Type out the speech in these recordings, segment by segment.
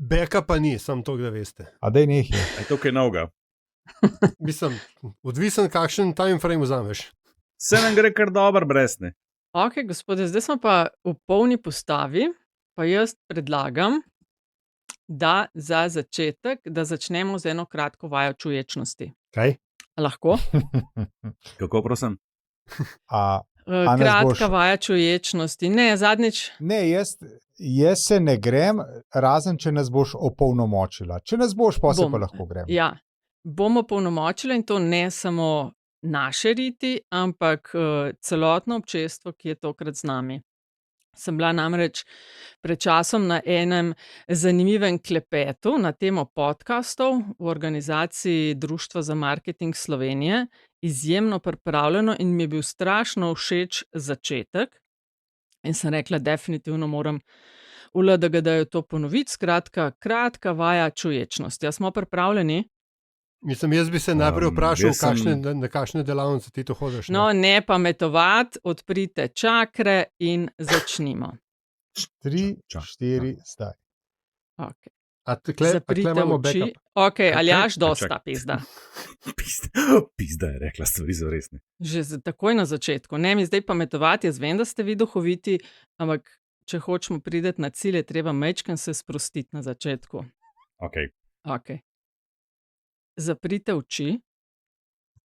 Beka pa ni, sam to, da veste. A daj nekaj. Je to kaj novega? Mislim, odvisen, kakšen time frame vzameš. Vse nam gre kar dobro, brez ne. Ok, gospode, zdaj smo pa v polni postavi, pa jaz predlagam, da za začetek, da začnemo z eno kratko vajo čuječnosti. Kaj? Lahko? Kako, prosim? Kratka vaja čuječnosti. Ne, zadnjič. Ne, jaz se ne grem, razen če nas boš opolnomočila. Če nas boš, pa se pa lahko grem. Ja, bomo opolnomočili in to ne samo naše riti, ampak celotno občestvo, ki je tokrat z nami. Sem bila namreč pred časom na enem zanimivem klepetu na temo podcastov v organizaciji Društva za marketing Slovenije. Izjemno pripravljeno in mi je bil strašno všeč začetek. In sem rekla, definitivno moram v LDGD-ju to ponoviti. Skratka, kratka vaja čuječnosti. Ja, smo pripravljeni? Mislim, jaz bi se najprej vprašal, na kakšne delavnice ti to hodiš. No, ne pametovati, odprite čakre in začnimo. 3, 4, zdaj. Okay. Zaprite oči. Ok, Aljaž, dosta pizda. Pizda je rekla, stvari so resne. Že takoj na začetku. Ne mi zdaj pametovati, jaz vem, da ste vi duhoviti, ampak če hočemo priti na cilj, je treba majčkeno se sprostiti na začetku. Ok. Zaprite oči,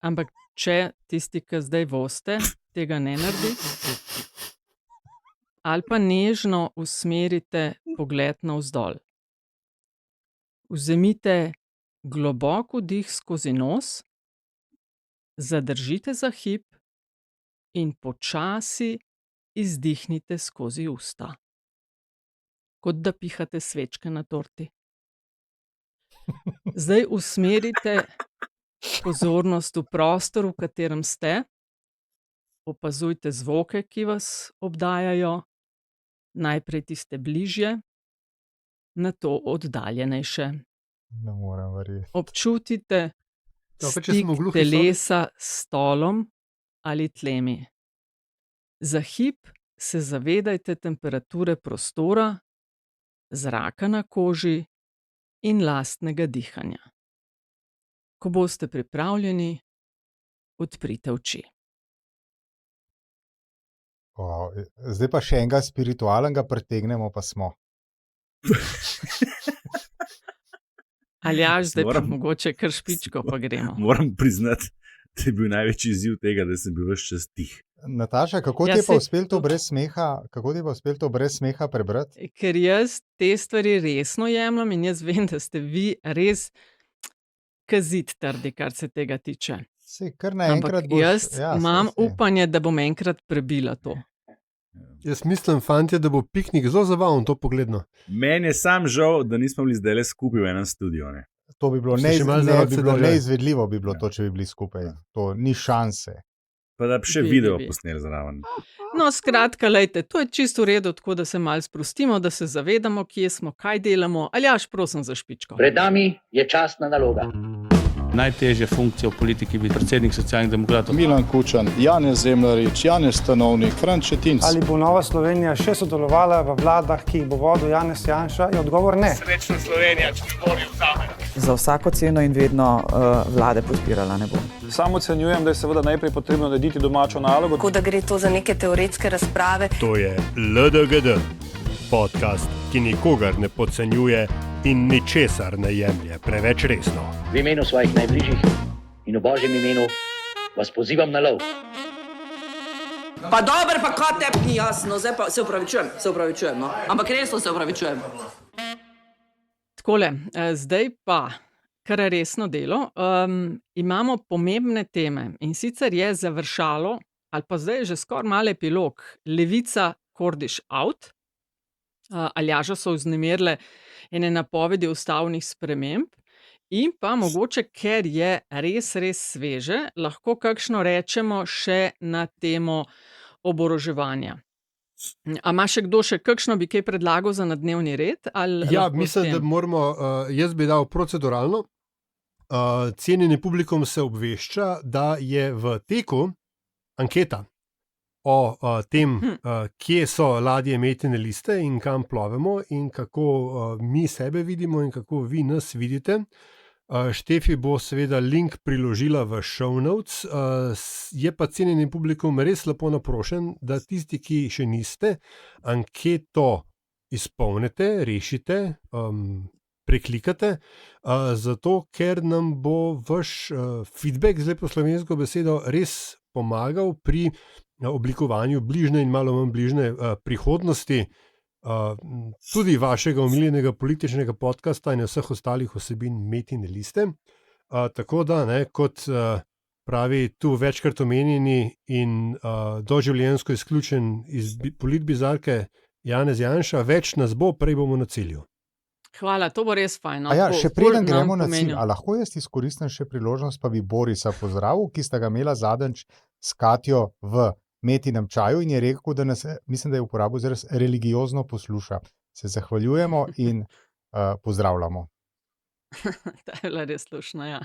ampak če tisti, ki zdaj boste, tega ne naredi, ali pa nežno usmerite pogled navzdol. Vzemite globok vdih skozi nos, zadržite za hip in počasi izdihnite skozi usta. Kot da pihate svečke na torti. Zdaj usmerite pozornost v prostor, v katerem ste. Opazujte zvoke, ki vas obdajajo. Najprej tiste bližje, nato oddaljenejše. Ne morem verjeti. Občutite stik telesa s stolom ali tlemi. Za hip se zavedajte temperature prostora, zraka na koži in lastnega dihanja. Ko boste pripravljeni, odprite oči. Zdaj pa še enega spiritualnega pretegnemo, pa smo. Aljaž, zdaj pa mogoče kar špičko pa gremo. Moram priznati, da je bil največji izziv tega, da sem bil ves čas tih. Nataša, kako ti je pa uspelo to brez smeha prebrati? Ker jaz te stvari resno jemljem in jaz vem, da ste vi res kazit trdi, kar se tega tiče. Ampak jaz imam upanje, da bom enkrat prebila to. Jaz mislim, fantje, da bo piknik zelo zabaven to pogledno. Meni je sam žal, da nismo bili zdaj le skupaj v enem studiu. Ne? To bi bilo neizvedljivo, bi bilo to, če bi bili skupaj. To ni šanse. Pa da bi še video posneli zraven. No, skratka, lejte, to je čisto v redu, tako da se malo sprostimo, da se zavedamo, kje smo, kaj delamo. Aljaž, prosim za špičko. Pred nami je častna naloga. Najtežja funkcija v politiki bi predsednik Socialnih demokratov. Milan Kučan, Janez Zemljarič, Janez Stanovnik, Franc Šetinc. Ali bo Nova Slovenija še sodelovala v vladah, ki jih bo vodil Janez Janša? Je odgovor ne. Srečna Slovenija, če izvoli vzamejo. Za vsako ceno in vedno vlade podpirala ne bom. Sam ocenjujem, da je seveda najprej potrebno narediti domačo nalogo. Tako da gre to za neke teoretske razprave. To je LDGD, podcast, ki nikogar ne podcenjuje in ničesar ne jemlje preveč resno. V imenu svojih najbližjih in v Božjem imenu vas pozivam na lov. Pa dober, pa kaj tebi ni jasno, zdaj pa se upravičujem, no. Ampak resno se upravičujem. Takole, zdaj pa kar resno delo. Imamo pomembne teme in sicer je završalo, ali pa zdaj že skoraj mal epilog, Levica Kordiš out. Aljaža so vznemirile ene napovedi ustavnih sprememb in pa mogoče, ker je res sveže, lahko kakšno rečemo še na temo oboroževanja. A ima še kdo še kakšno bi kaj predlagal za na dnevni red? Ja, mislim, da moramo, jaz bi dal proceduralno. Cenjeni publikum se obvešča, da je v teku anketa o tem, kje so ladje Metine liste in kam plovemo in kako mi sebe vidimo in kako vi nas vidite. Štefi bo seveda link priložila v show notes, je pa cenjeni publikum res lepo naprošen, da tisti, ki še niste, anketo izpolnite, rešite, preklikate, zato ker nam bo vaš feedback, zdaj po slovensko besedo, res pomagal pri oblikovanju bližnje in malo manj bližnje prihodnosti, tudi vašega omiljenega političnega podcasta in vseh ostalih vsebin Metine liste. Tako da, kot pravi tu večkrat omenjeni in doživljenjsko izključen iz politbizarke Janez Janša, več nas bo, prej bomo na cilju. Hvala, to bo res fajn. Še preden gremo na cilj, a lahko jaz izkoristim še priložnost, pa bi Borisa pozdravil, ki sta ga imela zadnjič s Katjo v Metinem čaju in je rekel, da nas, mislim, da je uporabil izraz, religiozno posluša. Se zahvaljujemo in pozdravljamo. Ta je bila res slušna, ja.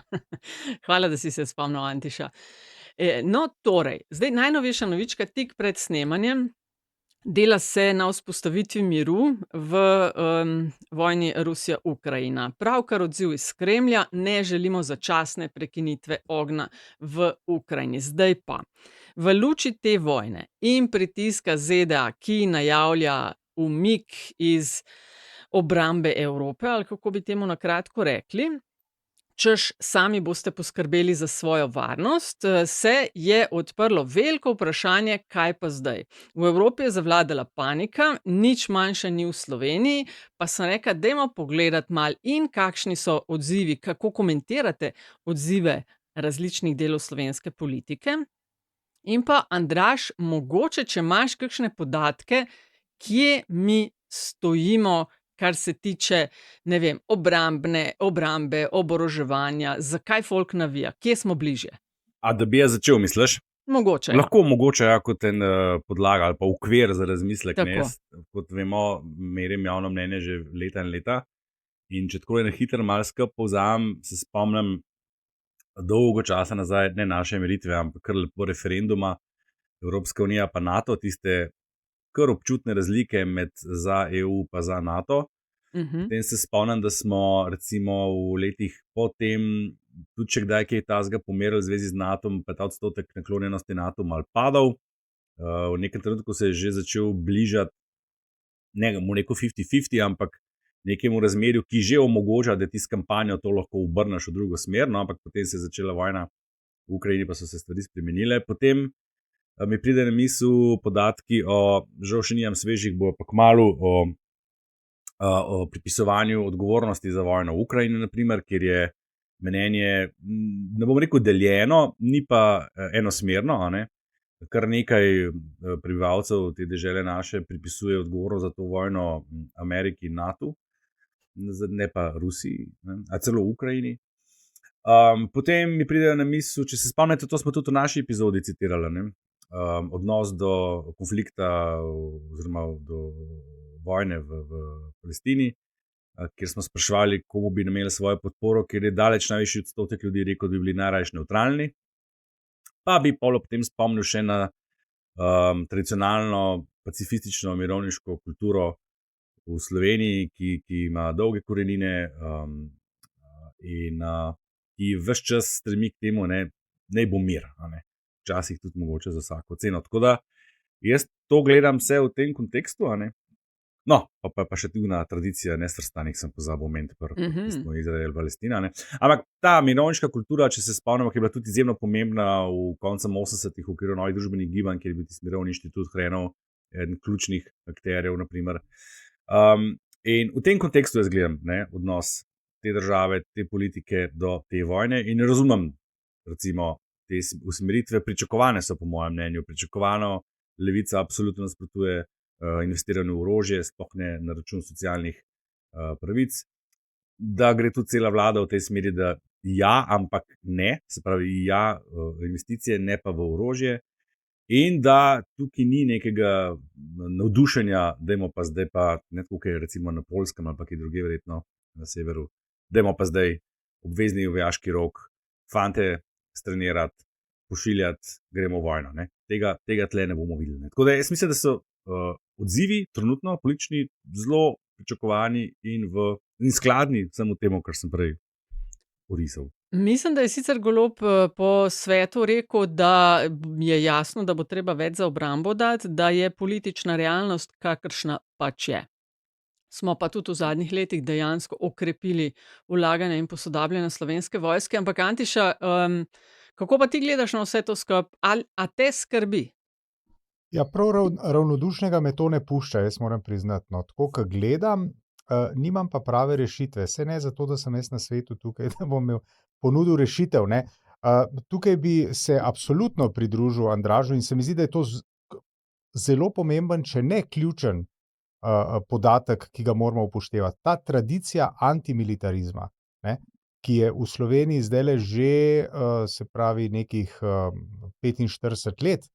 Hvala, da si se spomnil, Antiša. No, torej, zdaj najnovejša novička tik pred snemanjem. Dela se na vzpostavitvi miru v vojni Rusija-Ukrajina. Pravkar odziv iz Kremlja, ne želimo začasne prekinitve ognja v Ukrajini. Zdaj pa, v luči te vojne in pritiska ZDA, ki najavlja umik iz obrambe Evrope, ali kako bi temu na kratko rekli, češ sami boste poskrbeli za svojo varnost, se je odprlo veliko vprašanje, kaj pa zdaj. V Evropi je zavladala panika, nič manjša ni v Sloveniji, pa sem rekla, dajmo pogledati mal in kakšni so odzivi, kako komentirate odzive različnih delov slovenske politike. In pa, Andraž, mogoče, če imaš kakšne podatke, kje mi stojimo, kar se tiče, ne vem, obrambe, oboroževanja, zakaj folk navija, kje smo bližje? A da bi jaz začel, misliš? Mogoče. Lahko mogoče kot en podlaga ali pa ukvir za razmislek. Kot vemo, merim javno mnenje že leta in leta. In če tako na hitro malo skupaj povzamem, se spomnim dolgo časa nazaj, ne naše meritve, ampak kar lepo referenduma Evropska unija pa NATO, tiste kar občutne razlike med za EU pa za NATO. Potem se spomnim, da smo recimo v letih potem tudi če kdaj kaj tazga pomerili v zvezi z NATO-om, pa ta odstotek naklonjenosti NATO malo padal. V nekem trenutku se je že začel bližati, ne mu neko 50-50, ampak nekemu razmerju, ki že omogoča, da ti s kampanjo to lahko obrneš v drugo smer, no, ampak potem se je začela vojna v Ukrajini, pa so se stvari spremenile. Potem mi pride na misel podatki žal še nimam svežih, bo pa kmalu o pripisovanju odgovornosti za vojno v Ukrajini, naprimer, kjer je mnenje, ne bom rekel deljeno, ni pa enosmerno, ne? Kar nekaj prebivalcev te dežele naše pripisuje odgovornost za to vojno Ameriki in NATO, ne pa Rusiji, ne? A celo Ukrajini. Potem mi pride na misel, če se spomnite, to smo tudi v naši epizodi citirali, ne? Odnos do konflikta oziroma do vojne v Palestini, kjer smo spraševali, komu bi imeli svojo podporo, kjer je daleč najvišji odstotek ljudi rekel, da bi bili najrajši nevtralni. Pa bi potem spomnil še na tradicionalno pacifistično mirovniško kulturo v Sloveniji, ki ima dolge korenine in ki ves čas stremi k temu, naj bo mir, včasih tudi mogoče za vsako ceno. Tako da jaz to gledam vse v tem kontekstu, no, pa še tudi na tradicija nesvrstanih sem pozabil omeniti, ki smo Izrael, Palestina, ampak ta mirovniška kultura, če se spomnimo, ki je bila tudi izjemno pomembna v koncem 80-ih v okviru novih družbenih gibanj, kjer je bil tisti mirovni inštitut Hrenov eden ključnih akterjev, naprimer. In v tem kontekstu jaz gledam odnos te države, te politike do te vojne in razumem, recimo, te usmeritve pričakovane so po mojem mnenju, pričakovano levica absolutno nasprotuje investiranju v orožje, sploh ne na račun socialnih pravic, da gre tudi cela vlada v tej smeri, da ja, ampak ne, se pravi ja, investicije, ne pa v orožje, in da tukaj ni nekega navdušenja, dajmo pa zdaj pa, ne tukaj recimo na Poljskem ali pa kaj druge verjetno na severu, dajmo pa zdaj obvezni vojaški rok, fante strenirati, pošiljati, gremo v vojno. Ne? Tega tle ne bomo videli. Ne? Tako da jaz mislim, da so odzivi trenutno politični zelo pričakovani in skladni samo temu, kar sem prej orisal. Mislim, da je sicer Golob po svetu rekel, da je jasno, da bo treba več za obrambo dati, da je politična realnost, kakršna pač je. Smo pa tudi v zadnjih letih dejansko okrepili vlaganje in posodabljanje Slovenske vojske. Ampak Antiša, kako pa ti gledaš na vse to skupaj? A te skrbi? Ja, prav ravnodušnega me to ne pušča, jaz moram priznati. No, tako, ko gledam, nimam pa prave rešitve. Vse ne zato, da sem jaz na svetu tukaj, da bom imel ponudil rešitev. Ne. Tukaj bi se absolutno pridružil Andražu in se mi zdi, da je to zelo pomemben, če ne ključen podatek, ki ga moramo upoštevati. Ta tradicija antimilitarizma, ne, ki je v Sloveniji zdaj že, se pravi, nekih 45 let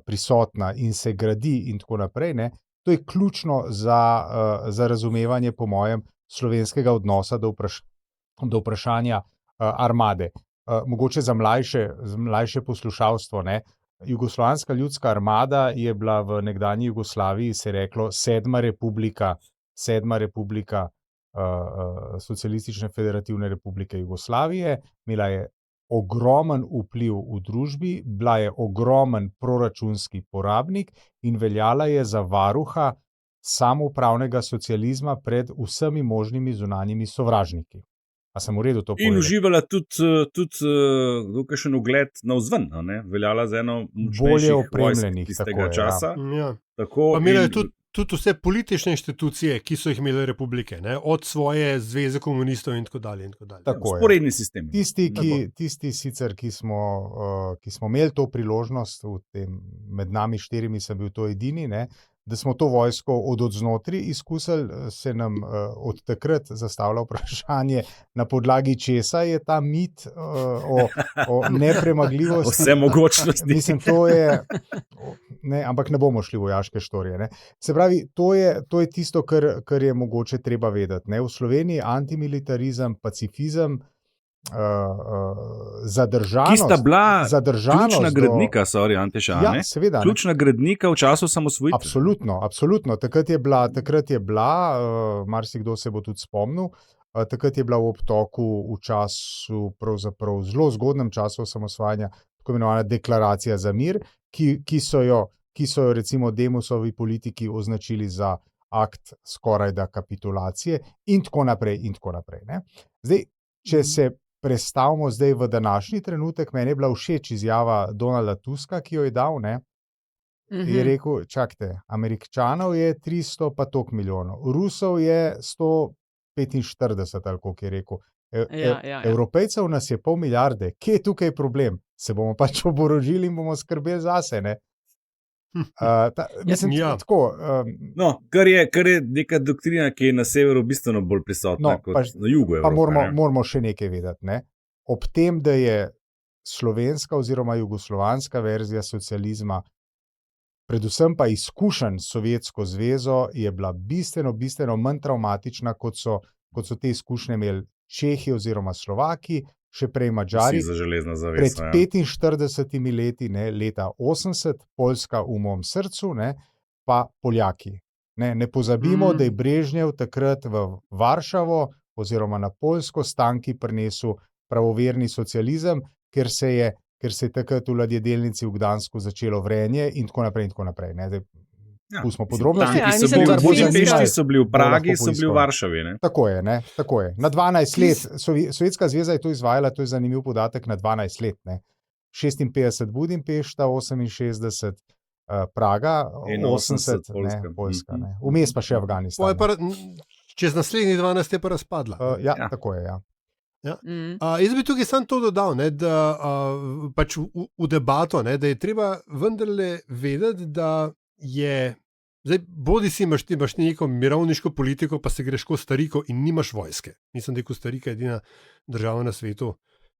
prisotna in se gradi in tako naprej, ne, to je ključno za razumevanje, po mojem, slovenskega odnosa do vprašanja armade. Mogoče za mlajše poslušalstvo, ne, Jugoslovanska ljudska armada je bila v nekdanji Jugoslaviji, se je reklo, sedma republika Socialistične federativne republike Jugoslavije, imela je ogromen vpliv v družbi, bila je ogromen proračunski porabnik in veljala je za varuha samoupravnega socializma pred vsemi možnimi zunanjimi sovražniki. A sem v redu to povedal? In uživala tudi kakšen ugled navzven, veljala za eno močnejših vojsk tistega časa. Ja. Pa imela je tudi vse politične inštitucije, ki so jih imele republike, ne? Od svoje zveze komunistov in tako dalje. Sporedni sistem. Tisti sicer, ki smo imeli to priložnost, med nami 4 sem bil to edini, ne? Da smo to vojsko od znotraj izkusili, se nam od takrat zastavlja vprašanje, na podlagi česa je ta mit o nepremagljivosti. Vse mogočnosti. Mislim, to je, ne, ampak ne bomo šli v vojaške štorije. Ne. Se pravi, to je tisto, kar je mogoče treba vedeti. Ne. V Sloveniji antimilitarizem, pacifizem, zadržanost. Ki sta bila ključna gradnika, Antiša, ja, seveda, ključna gradnika v času osamosvojitve. Absolutno. Takrat je bila, marsikdo se bo tudi spomnil, takrat je bila v obtoku v času, pravzaprav zelo zgodnem času osamosvajanja, tako imenovana deklaracija za mir, ki so jo recimo Demosovi politiki označili za akt skorajda kapitulacije in tako naprej. Ne? Zdaj, če se prestavimo zdaj v današnji trenutek, meni je bila všeč izjava Donalda Tuska, ki jo je dal, ne? Je rekel, čakajte, Američanov je 300 pa toliko milijonov, Rusov je 145, ali koliko je rekel. Evropejcev nas je 500 milijarde, kje je tukaj problem? Se bomo pač oborožili in bomo skrbeli zase, ne? Tako, kar je neka doktrina, ki je na severu bistveno bolj prisotna kot na jugu Evrope. Pa moramo še nekaj vedeti. Ne? Ob tem, da je slovenska oziroma jugoslovanska verzija socializma, predvsem pa izkušenj s Sovjetsko zvezo, je bila bistveno manj travmatična, kot so te izkušnje imeli Čehi oziroma Slovaki, še prej Madžari, pred 45 leti, ne, leta 80, Poljska v mojem srcu, ne, pa Poljaki. Ne pozabimo, da je Brežnjev takrat v Varšavo oziroma na Poljsko s tanki prinesel pravoverni socializem, ker se je takrat v ladjedelnici v Gdansku začelo vrenje in tako naprej. Ne. Pustimo podrobnosti. Budimpešti so bili v Pragi, so bili v Varšavi. Ne? Tako je. Na 12 let. Sovjetska zveza je to izvajala, to je zanimiv podatek, na 12 let. Ne? 56 Budimpešta, 68 Praga, 80 Poljska. Vmes pa še Afganistan. Čez naslednjih 12 je pa razpadla. Tako je, ja. Ja. Jaz bi tukaj samo to dodal, ne, da pač v debato, ne, da je treba vendarle vedeti, da je zdaj, bodi si imaš neko mirovniško politiko, pa se greš Kostariko in nimaš vojske. Mislim, da je Kostarika edina država na svetu,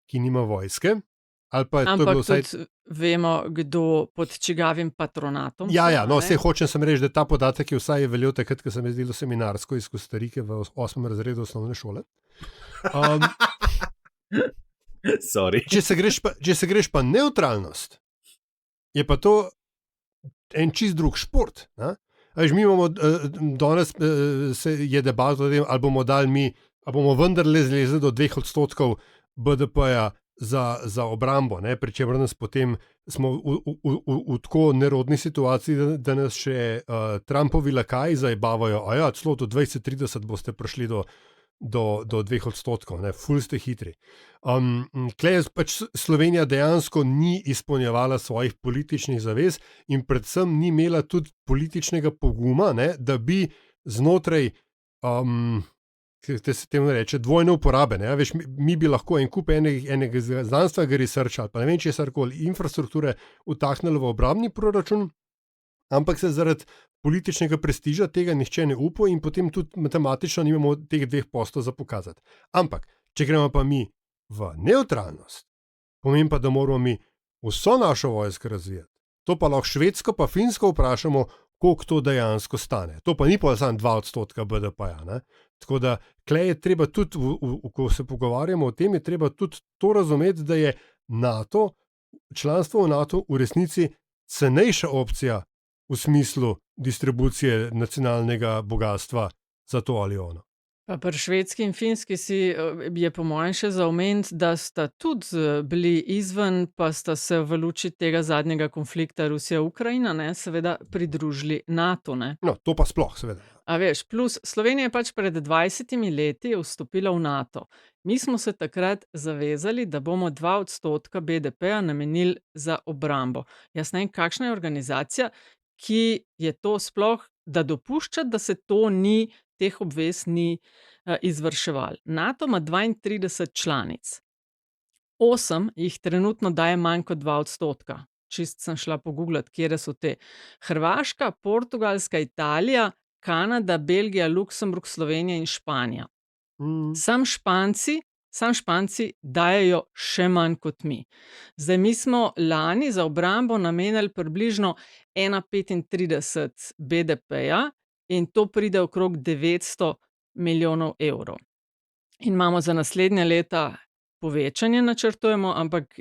ki nima vojske. Ampak tudi vemo, kdo pod čigavim patronatom. Vse hočem sem reči, da ta podatek je vsaj veljal takrat, ko sem jaz delal seminarsko iz Kostarike v 8. razredu osnovne šole. Če se greš pa neutralnost, je pa to en čist drug šport. Mi imamo danes je debat o tem, ali bomo dali ali bomo vendarle zlezli do 2% BDP-ja za obrambo, pri čemer nas potem smo v tako nerodni situaciji, da nas še Trumpovi lakaji zajebavajo, celo do 2030 boste prišli do 2%, ful ste hitri. Klej pač Slovenija dejansko ni izpolnjevala svojih političnih zavez in predvsem ni imela tudi političnega poguma, da bi znotraj te se temu reče, dvojne uporabe. Veš, mi bi lahko en kup enega znanstvenega researcha ali pa ne vem česarkoli infrastrukture vtaknili v obrambni proračun, ampak se zaradi političnega prestiža tega nihče ne upa in potem tudi matematično nimamo teh 2% za pokazati. Ampak, če gremo pa mi v neutralnost, pomeni pa, da moramo mi vso našo vojsko razvijati. To pa lahko Švedsko pa Finsko vprašamo, koliko to dejansko stane. To pa ni pa samo 2% BDP-ja. Tako da, klej je treba tudi, ko se pogovarjamo o tem, je treba tudi to razumeti, da je NATO, članstvo v NATO v resnici cenejša opcija v smislu distribucije nacionalnega bogatstva za to ali ono. Pa pri Švedski in Finski je po mojem še za omeniti, da sta tudi bili izven, pa sta se v luči tega zadnjega konflikta Rusija-Ukrajina seveda pridružili NATO. No, to pa sploh seveda. A veš, plus Slovenija je pač pred 20 leti vstopila v NATO. Mi smo se takrat zavezali, da bomo 2% BDP-ja namenili za obrambo. Jaz ne vem, kakšna je organizacija, ki je to sploh, da dopušča, da se to teh obvez ni izvrševal. NATO ima 32 članic. 8 jih trenutno daje manj kot 2%. Čist sem šla pogooglati, kje so te. Hrvaška, Portugalska, Italija, Kanada, Belgija, Luksemburg, Slovenija in Španija. Sam Španci dajejo še manj kot mi. Zdaj, mi smo lani za obrambo namenili približno 1,35 BDP-ja in to pride okrog 900 milijonov evrov. In imamo za naslednje leta povečanje načrtujemo, ampak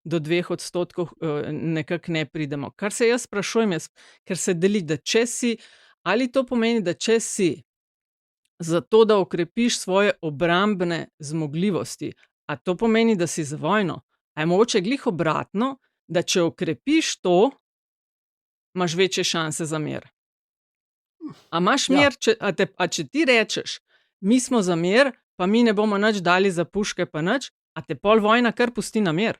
do 2% nekako ne pridemo. Kar se jaz sprašujem, ker se deli, da če si, ali to pomeni, da če si zato, da okrepiš svoje obrambne zmogljivosti, a to pomeni, da si za vojno? A je mogoče glih obratno, da če okrepiš to, imaš večje šanse za mir? A imaš mir, če ti rečeš, mi smo za mir, pa mi ne bomo nič dali za puške pa nič, a te pol vojna kar pusti na mir?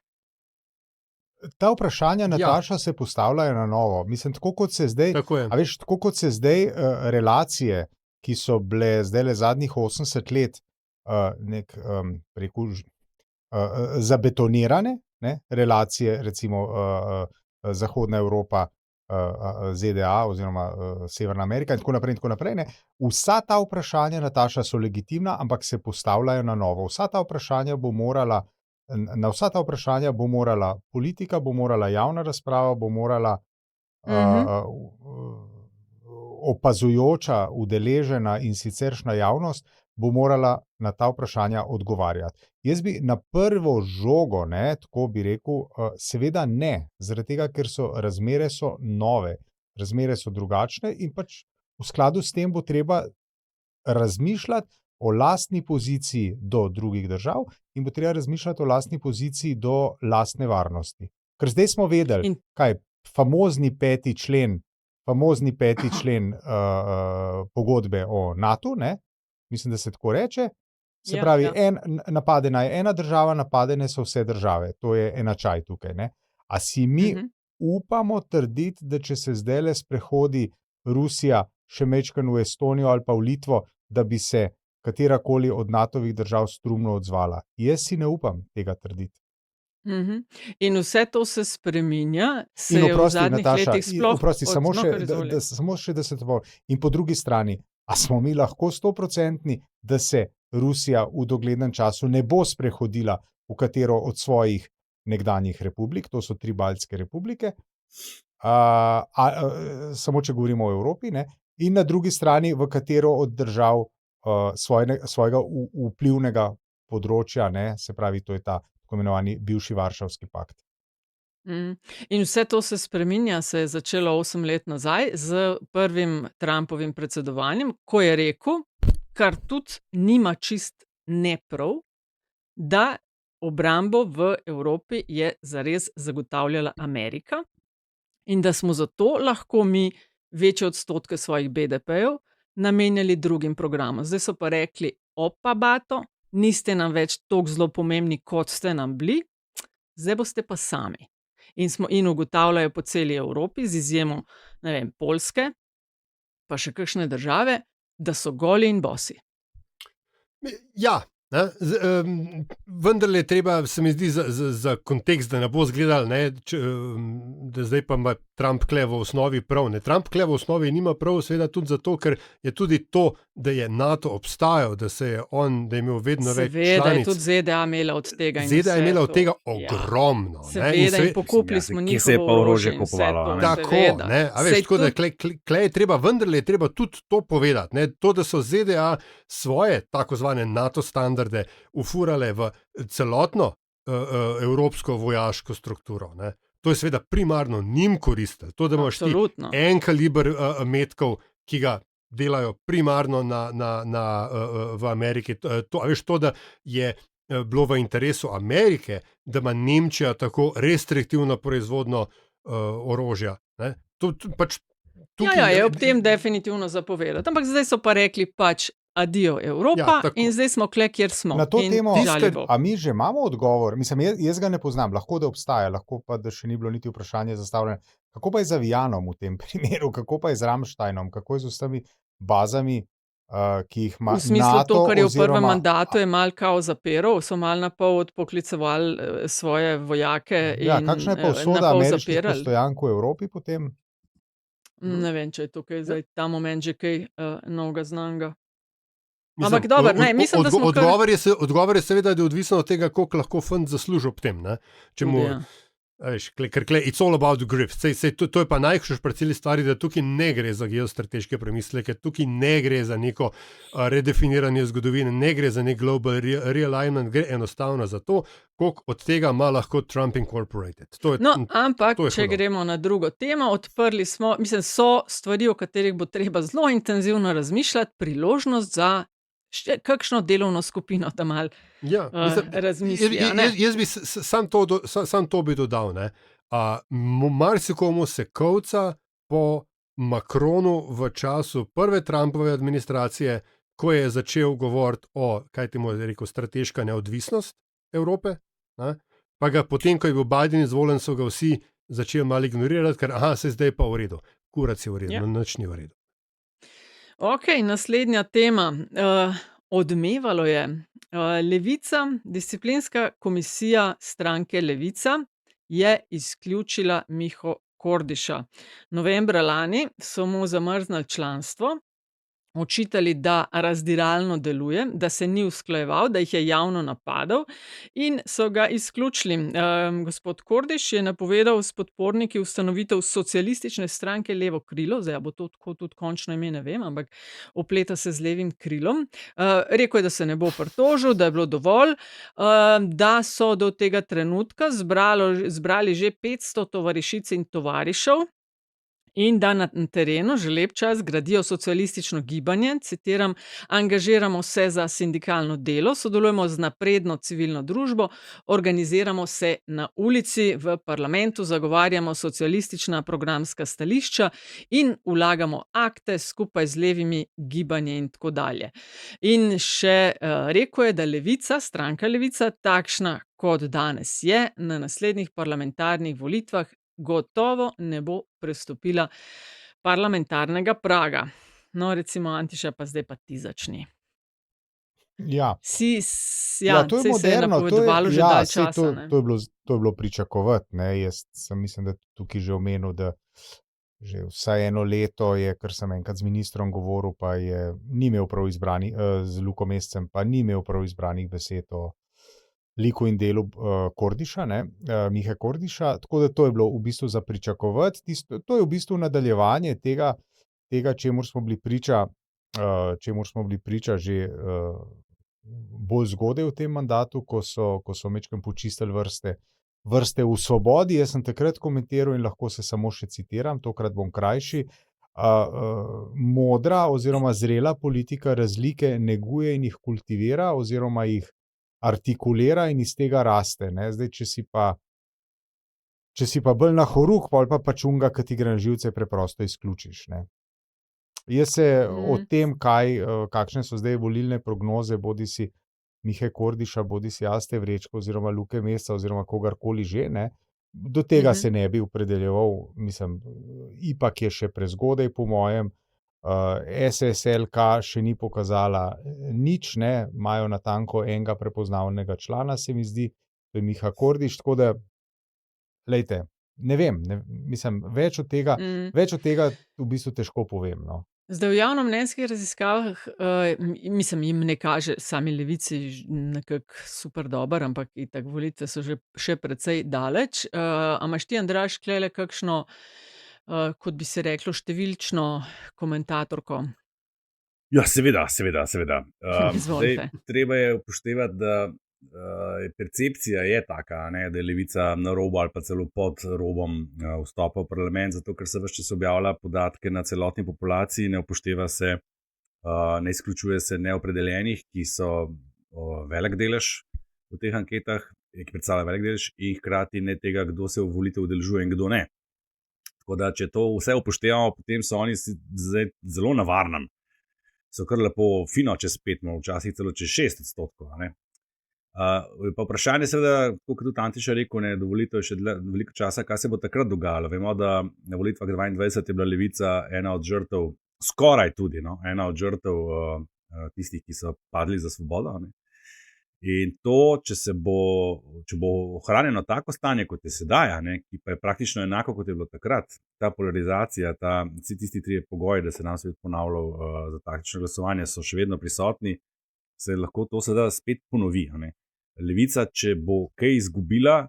Ta vprašanja, Nataša, se postavljajo na novo. Mislim, tako kot se zdaj relacije, ki so bile zdaj zadnjih 80 let zabetonirane, relacije, recimo Zahodna Evropa, ZDA oziroma Severna Amerika in tako naprej. Vsa ta vprašanja, Nataša, so legitimna, ampak se postavljajo na novo. Na vsa ta vprašanja bo morala politika, bo morala javna razprava, bo morala opazujoča, udeležena in siceršnja javnost, bo morala na ta vprašanja odgovarjati. Jaz bi na prvo žogo, tako bi rekel, seveda ne, zaradi tega, ker razmere so nove, razmere so drugačne in pač v skladu s tem bo treba razmišljati o lastni poziciji do drugih držav in bo treba razmišljati o lastni poziciji do lastne varnosti. Ker zdaj smo vedeli, kaj famozni peti člen pogodbe o NATO, mislim, da se tako reče, se pravi, napadena je ena država, napadene so vse države, to je enačaj tukaj. A si mi upamo trditi, da če se zdajle sprehodi Rusija še majčkeno v Estonijo ali pa v Litvo, da bi se katerakoli od NATO-vih držav strumno odzvala? Jaz si ne upam tega trditi. In vse to se spreminja, se je v zadnjih letih sploh... Samo še, da se to povem. In po drugi strani, a smo mi lahko 100%, da se Rusija v doglednem času ne bo sprehodila v katero od svojih nekdanjih republik, to so 3 baltske republike, samo če govorimo o Evropi, in na drugi strani v katero od držav svojega vplivnega področja, se pravi, to tako imenovani bivši Varšavski pakt. In vse to se spreminja, se je začelo 8 let nazaj z prvim Trumpovim predsedovanjem, ko je rekel, kar tudi nima čist neprav, da obrambo v Evropi je zares zagotavljala Amerika in da smo zato lahko mi večje odstotke svojih BDP-jev namenjali drugim programom. Zdaj so pa rekli, opa bato, niste nam več toliko zelo pomembni, kot ste nam bili, zdaj boste pa sami. In ugotavljajo po celi Evropi, z izjemo, ne vem, Poljske, pa še kakšne države, da so goli in bosi. Ja, vendarle je treba, se mi zdi, za kontekst, da ne bo zgledal, da zdaj pa ima Trump kle v osnovi prav. Trump kle v osnovi nima prav, seveda tudi zato, ker je tudi to, da je NATO obstajal, da je imel vedno več članic. Seveda je tudi ZDA imela od tega. ZDA je imela od tega ogromno. Seveda in pokupili smo njihovo orožje. Tako, a veš, tako da kle je treba, vendarle je treba tudi to povedati. To, da so ZDA svoje tako zvane NATO standarde ufurale v celotno evropsko vojaško strukturo. To je seveda primarno njim koristilo. To, da imaš ti en kaliber metkov, ki ga delajo primarno v Ameriki. To, da je bilo v interesu Amerike, da ima Nemčija tako restriktivno proizvodno orožja. Ja, je ob tem definitivno zapovedati. Ampak zdaj so pa rekli pač adijo Evropa in zdaj smo kle, kjer smo. Na to temo, a mi že imamo odgovor? Mislim, jaz ga ne poznam, lahko da obstaja, lahko pa da še ni bilo niti vprašanje zastavljeno. Kako pa je z Avijanom v tem primeru? Kako pa je z Ramsteinom? Kako je z vsemi bazami, ki jih ima NATO? V smislu to, kar je v prvem mandatu, je mal kao zapiral, so mal na pol odpoklicevali svoje vojake in na pol zapirali. Kakšna je pa usoda ameriških postojank v Evropi potem? Ne vem, če je tukaj zdaj ta moment že kaj novega znanga. Ampak dobro, mislim, da smo odgovor je seveda, da je odvisno od tega, koliko lahko fund zasluži ob tem. Če mu, ker it's all about the grip. To je pa najhujša pri celi stvari, da tukaj ne gre za geostrateške premisleke, tukaj ne gre za neko redefiniranje zgodovine, ne gre za nek global realignment, gre enostavno za to, koliko od tega ima lahko Trump Incorporated. Ampak, če gremo na drugo temo, odprli smo, mislim, so stvari, o katerih bo treba zelo intenzivno razmišljati, priložnost za kakšno delovno skupino tam malo razmisli. Jaz bi sam to bi dodal. Marsikomu se kovca po Macronu v času prve Trumpove administracije, ko je začel govoriti o, kaj ti mu je rekel, strateška neodvisnost Evrope, pa ga potem, ko je bil Biden izvoljen, so ga vsi začeli malo ignorirati, ker se zdaj pa v redu. Kurac je v redu, nič ni v redu. Ok, naslednja tema. Odmevalo je. Levica, disciplinska komisija stranke Levica je izključila Miho Kordiša. Novembra lani so mu zamrznili članstvo, očitali, da razdiralno deluje, da se ni usklajeval, da jih je javno napadal in so ga izključili. Gospod Kordiš je napovedal s podporniki ustanovitev socialistične stranke Levo krilo, zdaj bo to tako tudi končno ime, ne vem, ampak opleta se z levim krilom. Rekel je, da se ne bo pritožil, da je bilo dovolj, da so do tega trenutka zbrali že 500 tovarišic in tovarišev, in da na terenu že lep čas gradijo socialistično gibanje, citiram, angažiramo se za sindikalno delo, sodelujemo z napredno civilno družbo, organiziramo se na ulici, v parlamentu, zagovarjamo socialistična programska stališča in vlagamo akte skupaj z levimi gibanji in tako dalje. In še rekel je, da Levica, stranka Levica, takšna kot danes je, na naslednjih parlamentarnih volitvah gotovo ne bo prestopila parlamentarnega praga. No, recimo, Antiša, pa zdaj pa ti začni. Ja, to je moderno, to je bilo pričakovati. Jaz sem mislim, da tukaj že omenil, da že vsaj eno leto je, ker sem enkrat z ministrom govoril, pa ni imel prav izbranih, z Luko Mescem, pa ni imel prav izbranih besed o liku in delu Kordiša, Mihe Kordiša, tako da to je bilo v bistvu za pričakovati. To je v bistvu nadaljevanje tega čemur smo bili priča že bolj zgodaj v tem mandatu, ko so mečkam počistili vrste v Svobodi. Jaz sem takrat komentiral in lahko se samo še citiram, tokrat bom krajši. Modra oziroma zrela politika razlike neguje in jih kultivira oziroma jih artikulira in iz tega raste. Ne? Zdaj, če si pa bolj na horuk, pol pa čunga, ki ti gre na živce, preprosto izključiš. Ne? Jaz se o tem, kakšne so zdaj volilne prognoze, bodi si Mihe Kordiša, bodi si Aste Vrečko oziroma Luke Mesca oziroma kogarkoli že, ne, do tega se ne bi opredeljeval, mislim, ipak je še prezgodaj po mojem, SSLK še ni pokazala nič, ne, imajo natanko enega prepoznavnega člana, se mi zdi, to je Miha Kordiš, tako da, lejte, ne vem, mislim, več od tega v bistvu težko povem, no. Zdaj, v javnomnenjskih raziskavah, mislim, jim ne kaže sami levici nekako super dober, ampak itak volitve so že še precej daleč. A imaš ti, Andraž, klele kakšno, kot bi se reklo, številčno komentatorko? Ja, seveda. Izvolite. Zdaj, treba je upoštevati, da percepcija je taka, ne, da je levica na robu ali pa celo pod robom vstopa v parlament, zato ker se ves čas objavlja podatke na celotni populaciji, ne upošteva se, ne izključuje se neopredeljenih, ki so velik delež v teh anketah, ki predstavlja velik delež, in hkrati ne tega, kdo se v volitev udeležuje in kdo ne. Tako da, če to vse upoštevamo, potem so oni zdaj zelo na varnem. So kar lepo fino čez 5, včasih celo čez 6%, ne. Pa vprašanje seveda, kot tudi Antiša rekel, ne, do volitev je še veliko časa, kaj se bo takrat dogajalo. Vemo, da na volitvah 22 je bila levica ena od žrtev, skoraj tudi, no, ena od žrtev tistih, ki so padli za svobodo, ne. In to, če bo ohranjeno tako stanje, kot je sedaj, ne, ki pa je praktično enako, kot je bilo takrat, ta polarizacija, vsi tisti 3 pogoji, da se nam svet ponavljal za taktično glasovanje, so še vedno prisotni, se lahko to sedaj spet ponovi, ne. Levica, če bo kaj izgubila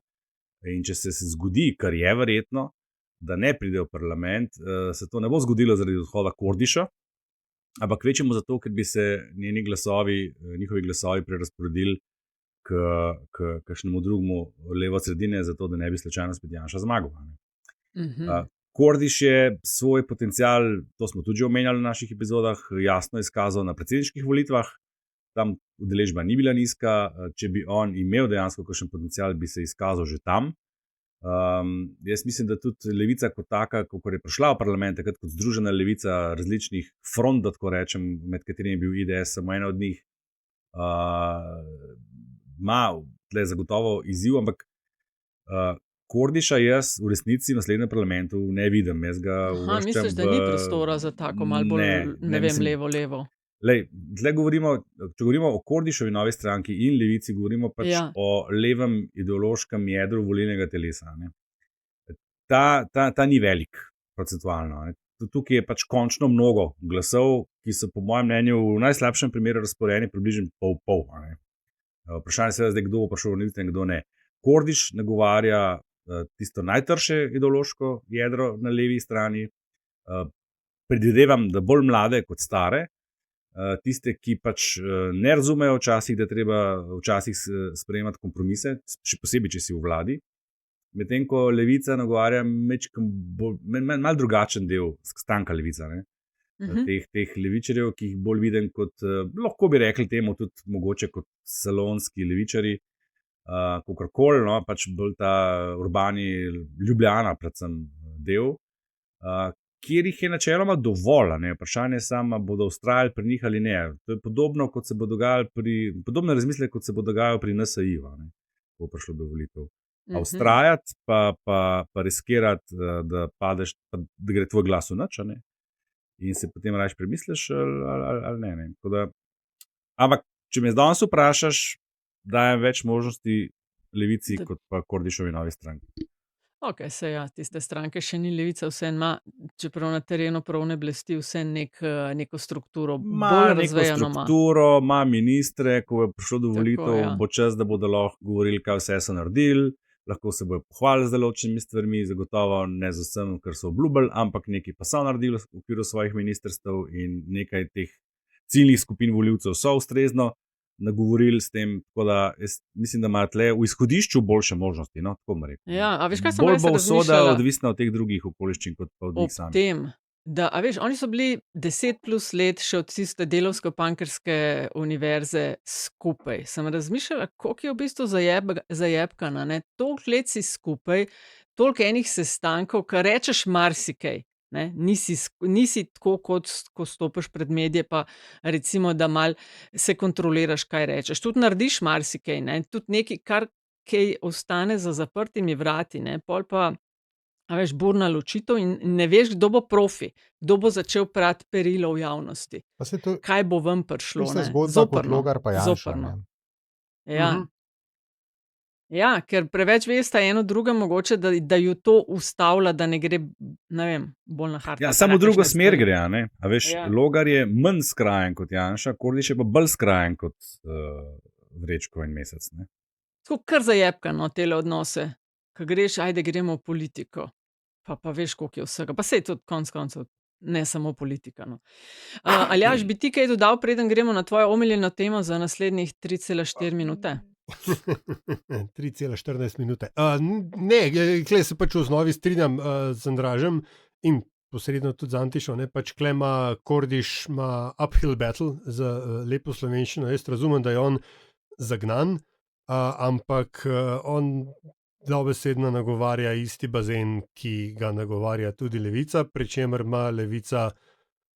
in če se zgodi, kar je verjetno, da ne pride v parlament, se to ne bo zgodilo zaradi odhoda Kordiša, ampak večjemu zato, ker bi se njihovi glasovi prerazporedili k kakšnemu drugemu levo sredine, zato da ne bi slučajno spet Janša zmagal. Kordiš je svoj potencial, to smo tudi že omenjali v naših epizodah, jasno izkazal na predsedniških volitvah. Tam udeležba ni bila nizka, če bi on imel dejansko kakšen potencial, bi se izkazal že tam. Jaz mislim, da tudi levica kot taka, ko je prišla v parlament, takrat kot združena levica različnih front, da tako rečem, med katerimi je bil IDS samo ena od njih, ima tle zagotovo izziv, ampak Kordiša jaz v resnici v naslednjem parlamentu ne vidim. Jaz ga uvrščam misliš, da ni prostora za tako malo bolj, levo? Lej, tle če govorimo o Kordišovi novi stranki in levici, govorimo pač o levem ideološkem jedru volilnega telesa. Ne. Ta ni velik procentualno. Ne. Tukaj je pač končno mnogo glasov, ki so po mojem mnenju v najslabšem primeru razporejeni približno pol. Ne. Vprašanje je zdaj, kdo bo prišel v volitve in kdo ne. Kordiš nagovarja tisto najtrše ideološko jedro na levi strani. Predvidevam, da bolj mlade kot stare, tiste, ki pač ne razumejo včasih, da je treba včasih sprejemati kompromise, še posebej, če si v vladi, medtem ko levica nagovarja malo drugačen del, stranka levica, ne? Teh levičarjev, ki jih bolj vidim kot, lahko bi rekli temu tudi mogoče kot salonski levičari, kakorkoli, no, pač bolj ta urbani Ljubljana predvsem del, kjer jih je načeloma dovolj, ne. Vprašanje samo, bodo vztrajali pri njih ali ne. To je podobno, kot se bo dogajalo podobno razmislek, kot se bo dogajalo pri NSI-ju, ne, ko bo prišlo do volitev. A vztrajati, pa riskirati, da padeš, da gre tvoj glas v nič, ne, in se potem rajš premisliš ali ne. Ampak, če me danes vprašaš, dajem več možnosti levici kot pa Kordišovi novi stranki. Ok, tiste stranke še ni levica, vse ima, čeprav na terenu prav ne blesti, vse neko strukturo, bolj razvejano ima. Neko strukturo, ima ministre, ko je prišlo do volitev, bo čas, da bodo lahko govorili, kaj vse so naredili, lahko se bojo pohvalili z določenimi stvarmi, zagotovo ne z vsem, kar so obljubili, ampak nekaj pa so naredili v okviru svojih ministrstev in nekaj teh ciljnih skupin volivcev so ustrezno nagovorili s tem, tako da mislim, da imajo tle v izhodišču boljše možnosti. No, tako bom rekel. Ja, a veš, kaj sem bolj res bo usoda razmišljala? odvisna od teh drugih okoliščin, kot pa od njih Ob samih. tem, da, a veš, oni so bili 10+ let še od tiste delavsko-pankrske univerze skupaj. Sem razmišljala, koliko je v bistvu zajebkana, ne? Toliko let si skupaj, toliko enih sestankov, kar rečeš marsikaj. Ne? Nisi tako, kot ko stopiš pred medije, pa recimo, da mal se kontroliraš, kaj rečeš. Tudi narediš marsikaj, ne? Tudi nekaj, kar kaj ostane za zaprtimi vrati, ne? Pol pa, a veš, burna ločitev in ne veš, kdo bo profi, kdo bo začel prati perilo v javnosti. Kaj bo ven prišlo, ne? Zoprno. Zoprno. Ja. Ja, ker preveč veste eno drugem mogoče, da ju to ustavlja, da ne gre, ne vem, bolj na hardcore. Ja, samo v drugo smer gre, ne? A veš, Logar je manj skrajen kot Janša, Kordiš je pa bolj skrajen kot Vrečko in Mesec, ne? Tako kar zajebkano tele odnose, ko greš, ajde gremo v politiko, pa veš, koliko je vsega, pa sej tudi konc koncev, ne samo politika, no. Aljaž, bi ti kaj dodal, preden gremo na tvojo omiljeno temo za naslednjih 3,4 minute? 3,14 minute. Ne, kle se pač v osnovi strinjam z Andražem in posredno tudi z Antišo, ne, pač kle ima Kordiš ima uphill battle za lepo slovenščino. Jaz razumem, da je on zagnan, ampak on dobesedno nagovarja isti bazen, ki ga nagovarja tudi Levica, pri čemer ima Levica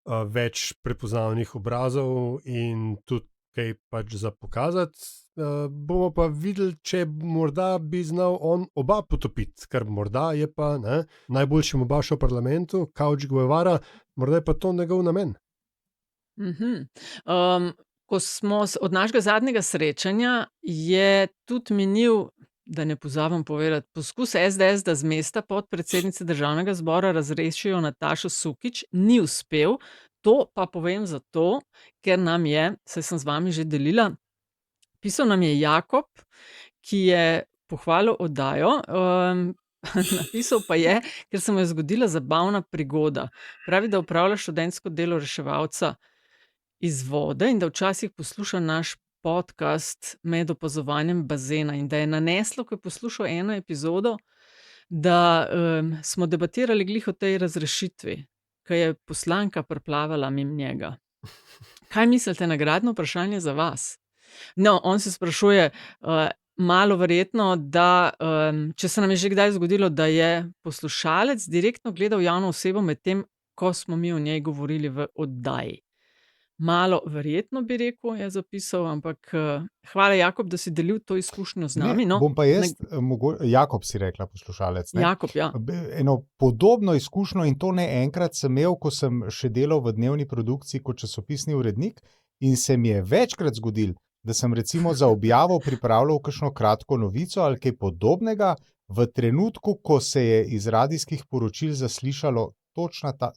več prepoznavnih obrazov in tudi kaj pač za pokazati. Bomo pa videli, če morda bi znal on oba potopiti, ker morda je pa najboljši mobaš v parlamentu, Kauč Guevara, morda je pa to njegov namen. Ko smo od našega zadnjega srečanja, je tudi minil, da ne pozabim povedati, poskus SDS, da z mesta podpredsednice Državnega zbora razrešijo Natašo Sukič, ni uspel. To pa povem zato, ker nam je, saj sem z vami že delila, pisal nam je Jakob, ki je pohvalil oddajo, napisal pa je, ker se mu je zgodila zabavna prigoda. Pravi, da opravlja študentsko delo reševalca iz vode in da včasih posluša naš podcast med opazovanjem bazena in da je naneslo, ko je poslušal eno epizodo, da smo debatirali glih o tej razrešitvi, ko je poslanka preplavala mimo njega. Kaj mislite, nagradno vprašanje za vas? No, on se sprašuje, malo verjetno, da če se nam je že kdaj zgodilo, da je poslušalec direktno gledal javno osebo med tem, ko smo mi o njej govorili v oddaji. Malo verjetno bi rekel, je zapisal, ampak hvala, Jakob, da si delil to izkušnjo z nami. Bom pa jaz, Jakob si rekla, poslušalec. Ne? Jakob, ja. Eno podobno izkušnjo in to ne enkrat sem imel, ko sem še delal v dnevni produkciji kot časopisni urednik in se mi je večkrat zgodil, da sem recimo za objavo pripravljal kakšno kratko novico ali kaj podobnega v trenutku, ko se je iz radijskih poročil zaslišalo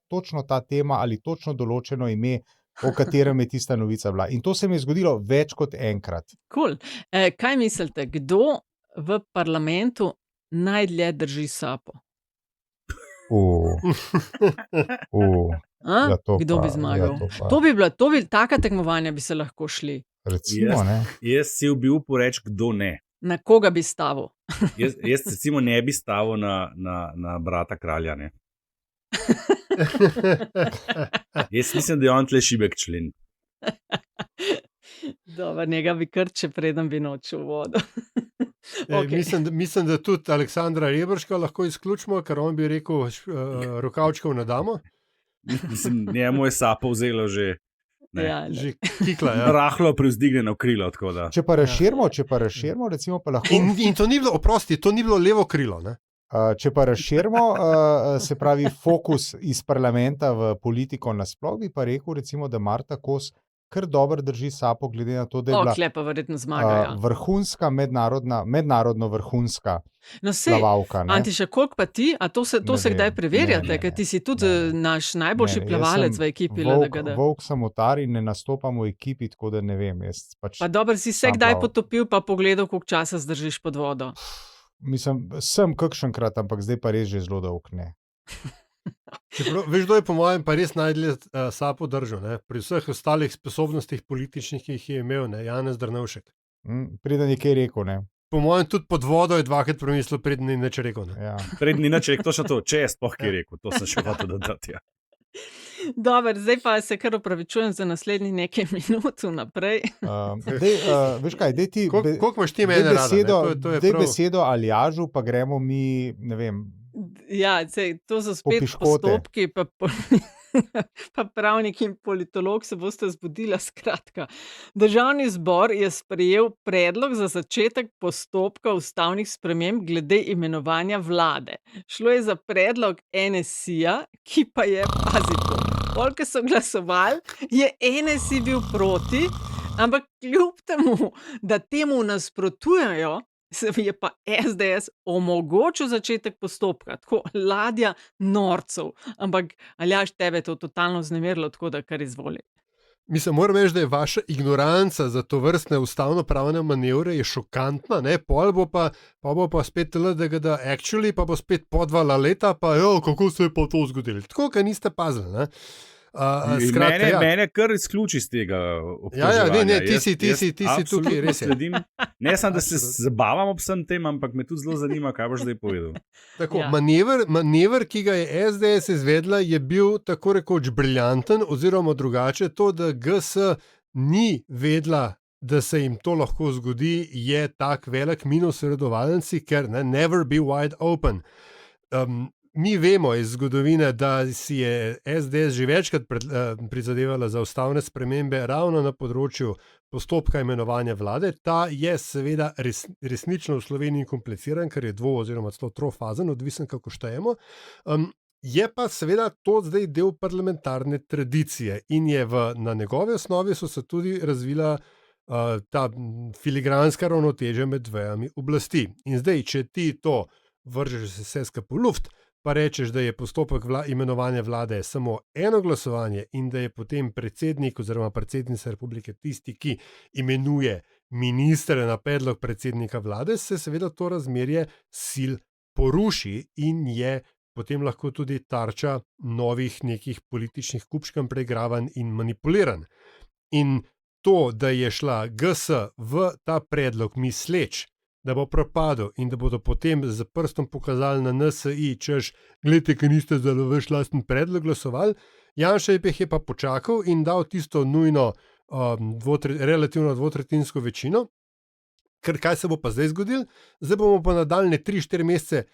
točno ta tema ali točno določeno ime, o katerem je tista novica bila. In to se mi je zgodilo več kot enkrat. Cool. Kaj mislite, kdo v parlamentu najdlje drži sapo? Kdo bi zmagal? Taka tekmovanja bi se lahko šli. Recimo, jaz si bil poreč, kdo ne. Na koga bi stavil? Jaz recimo ne bi stavil na brata kralja, ne. Jaz mislim, da je on tle šibek člen. Dobro, njega bi krče, preden bi nočil v vodo. Mislim, da tudi Aleksandra Reberška lahko izključimo, ker on bi rekel, rokavčkov ne damo. Mislim, njemu je sapo vzelo že že kikla, ja. Rahlo privzdignjeno krilo, tako da. Če pa razširimo, recimo pa lahko... In to ni bilo, oprosti, to ni bilo levo krilo, ne? Če pa razširimo, se pravi fokus iz parlamenta v politiko nasploh, bi pa rekel recimo, da Marta Kos kar dobro drži sapo, glede na to, da je bila pa verjetno zmaga, ja. Vrhunska mednarodno vrhunska plavalka. Antiša, koliko pa ti? A to se kdaj preverjate? Ker ti si tudi naš najboljši plavalec v ekipi LDGD. Volk samotar in ne nastopam v ekipi, tako da ne vem. Pa dobro, si se kdaj potopil pa pogledal, koliko časa zdržiš pod vodo? Mislim, sem kakšenkrat, ampak zdaj pa res že zelo dolg ne. Čeprav, veš, kdo je po mojem pa res najdlje sapo držal, ne? Pri vseh ostalih sposobnostih političnih, ki jih je imel, ne? Janez Drnovšek. Preden je kaj rekel, ne. Po mojem tudi pod vodo je dvakrat premislil, preden ni nič rekel. Ne? Ja. Preden ni nič rekel, točno to, če je sploh kaj rekel, to sem še hotel dodati. Ja. Dobar, zdaj pa se kar opravičujem za naslednjih nekaj minut naprej. Veš kaj, dej ti koliko imaš ti mene rada? Dej besedo Aljažu, pa gremo mi, ne vem, Ja, sej, to so spet postopki, pa pravnik in politolog se boste zbudila. Skratka, Državni zbor je sprejel predlog za začetek postopka ustavnih sprememb glede imenovanja vlade. Šlo je za predlog NSI-ja, ki pa je, pazi to, koliko so glasovali, je NSI bil proti, ampak kljub temu, da temu nasprotujejo, se je pa SDS omogočil začetek postopka, tako ladja norcev. Ampak Aljaž, tebe je to totalno vznemirilo, tako da kar izvoli. Mislim, moram reči, da je vaša ignoranca za to vrstne ustavno-pravne manevre je šokantna, ne? Pol bo pa spet LDGD actually, pa bo spet po 2 leta, pa kako se je pa to zgodilo. Tako, ker niste pazili, ne? Skratka, mene kar izključi z tega obtoževanja. Ne, ti si tukaj, res je. Sledim, ne samo, da se zabavam ob vsem tem, ampak me tudi zelo zanima, kaj boš zdaj povedal. Tako, manever, ki ga je SDS izvedla, je bil tako rekoč briljanten, oziroma drugače to, da GS ni vedla, da se jim to lahko zgodi, je tak velik minus redovalnici, ker never be wide open. Mi vemo iz zgodovine, da si je SDS že večkrat prizadevala za ustavne spremembe ravno na področju postopka imenovanja vlade. Ta je seveda resnično v Sloveniji kompliciran, ker je oziroma celo trofazen, odvisen kako štejemo. Je pa seveda to zdaj del parlamentarne tradicije in je na njegovi osnovi so se tudi razvila ta filigranska ravnotežja med vejami oblasti. In zdaj, če ti to vržeš vse skupaj v luft, pa rečeš, da je postopek imenovanja vlade samo eno glasovanje in da je potem predsednik oziroma predsednica republike tisti, ki imenuje ministre na predlog predsednika vlade, se seveda to razmerje sil poruši in je potem lahko tudi tarča novih nekih političnih kupčkanj, preigravanj in manipuliranj. In to, da je šla GS v ta predlog misleč, da bo propadel in da bodo potem z prstom pokazali na NSI, češ, gledajte, ker niste za vaš lasten predlog glasovali, Janša je pa počakal in dal tisto nujno relativno dvotretjinsko večino. Ker kaj se bo pa zdaj zgodilo? Zdaj bomo pa nadaljne 3-4 mesece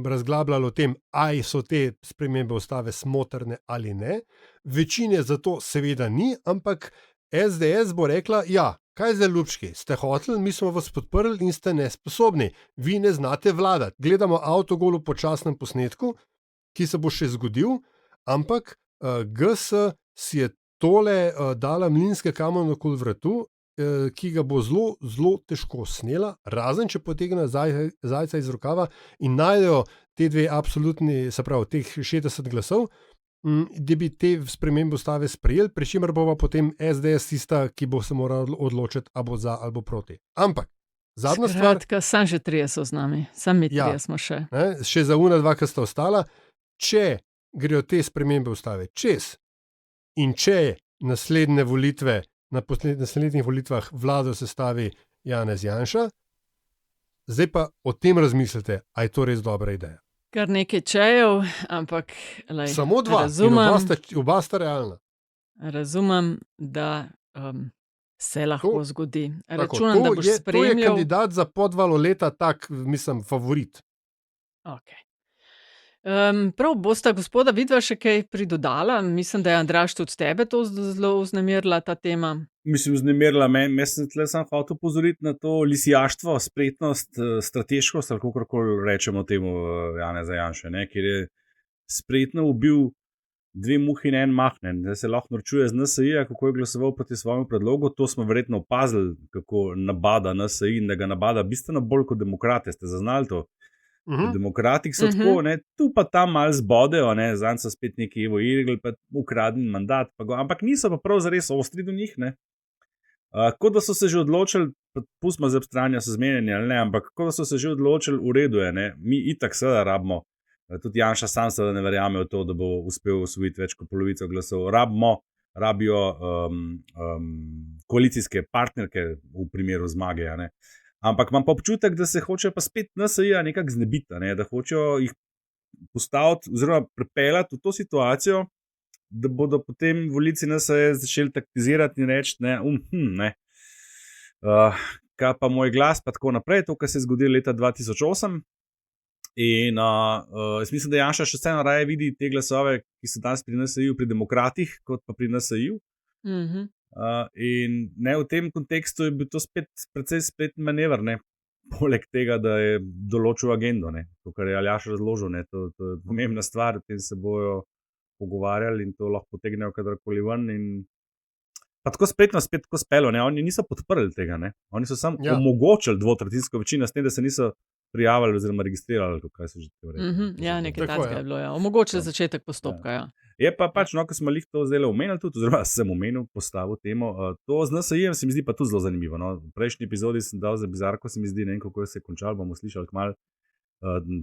razglabljali o tem, ali so te spremembe ustave smotrne ali ne. Večine za to seveda ni, ampak SDS bo rekla, ja, kaj zdaj, ljubčki, ste hoteli, mi smo vas podprli in ste nesposobni. Vi ne znate vladati. Gledamo avtogol v počasnem posnetku, ki se bo še zgodil, ampak GS si je tole dala mlinske kamne okoli vratu, ki ga bo zelo, zelo težko snela, razen če potegne zajca iz rokava in najdejo te dve absolutni, se pravi, teh 60 glasov, da bi te spremembe ustave sprejeli, pri čemer bo pa potem SDS tista, ki bo se moral odločiti, ali bo za ali bo proti. Ampak, zadnja stvar... Skratka, sam že 3 so z nami, sami 3 smo še. Še za una 2, ki sta ostala, če grejo te spremembe ustave čez in če naslednje volitve, na naslednjih volitvah vlado sestavi Janez Janša, zdaj pa o tem razmislite, a je to res dobra ideja. Kar nekaj čejev, ampak samo 2, razumem, oba sta realna. Razumem, da se lahko zgodi. Računam, da boš spremljal. To je kandidat za po 2 leta tak, mislim, favorit. Ok. Prav, bosta gospoda vidva še kaj pridodala? Mislim, da je Andraž tudi tebe to zelo vznemirila, ta tema. Mislim, vznemirila me, sem tle sam hotel pozoriti na to lisijaštvo, spretnost, strateškost, ali kakorkoli rečemo temu Janeza Janše, ne, kjer je spretno ubil 2 muhi in 1 mahnen, da se lahko norčuje z NSI-ja, kako je glasoval proti svojemu predlogu. To smo verjetno opazili, kako nabada NSI in da ga nabada bistveno bolj kot demokrate. Ste zaznali to? Demokrati so tako, ne, tu pa tam malo zbodejo, zanj so spet neki Evo Irgl, pa ukraden mandat, ampak niso pa prav zares ostri do njih, ne. Kot da so se že odločili, pustimo za obstranje, so zmenjeni ali ne, ampak kot da so se že odločili, v redu je, ne, mi itak seveda rabimo Tudi Janša sam seveda ne verjame v to, da bo uspel osvojiti več kot polovico glasov. Rabijo koalicijske partnerke v primeru zmage. Ne? Ampak imam pa občutek, da se hočejo pa spet NSI nekako znebiti, ne? Da hočejo jih postaviti oziroma pripeljati v to situacijo, da bodo potem volivci NSI začeli taktizirati in reči, kaj pa moj glas, pa tako naprej, to, kar se je zgodilo leta 2008. In jaz mislim, da Janša še vseeno raje vidi te glasove, ki so danes pri NSI-ju, pri demokratih, kot pa pri NSI-ju. In ne, v tem kontekstu je bil to spet precej spreten manever, ne? Poleg tega, da je določil agendo, ne? To, kar je Aljaž razložil, ne? To je pomembna stvar, o tem se bojo pogovarjali in to lahko potegnejo kadarkoli ven. In pa tako spretno spet tako spelo, ne? Oni niso podprli tega, ne? Oni so samo omogočili dvotretjinsko večino, s tem, da se niso prijavili oziroma registrirali, kaj se že tako reče. Ja, nekaj takega je bilo, ja. Omogočili začetek postopka, ja. Je pa pač, no, ko smo lih to zdaj omenili tudi, oziroma sem omenil, postavil temo, to z NSI-jem se mi zdi pa tudi zelo zanimivo, no. V prejšnji epizodi sem dal za bizarko, se mi zdi, ne vem, kako se je končal, bomo slišali kmalu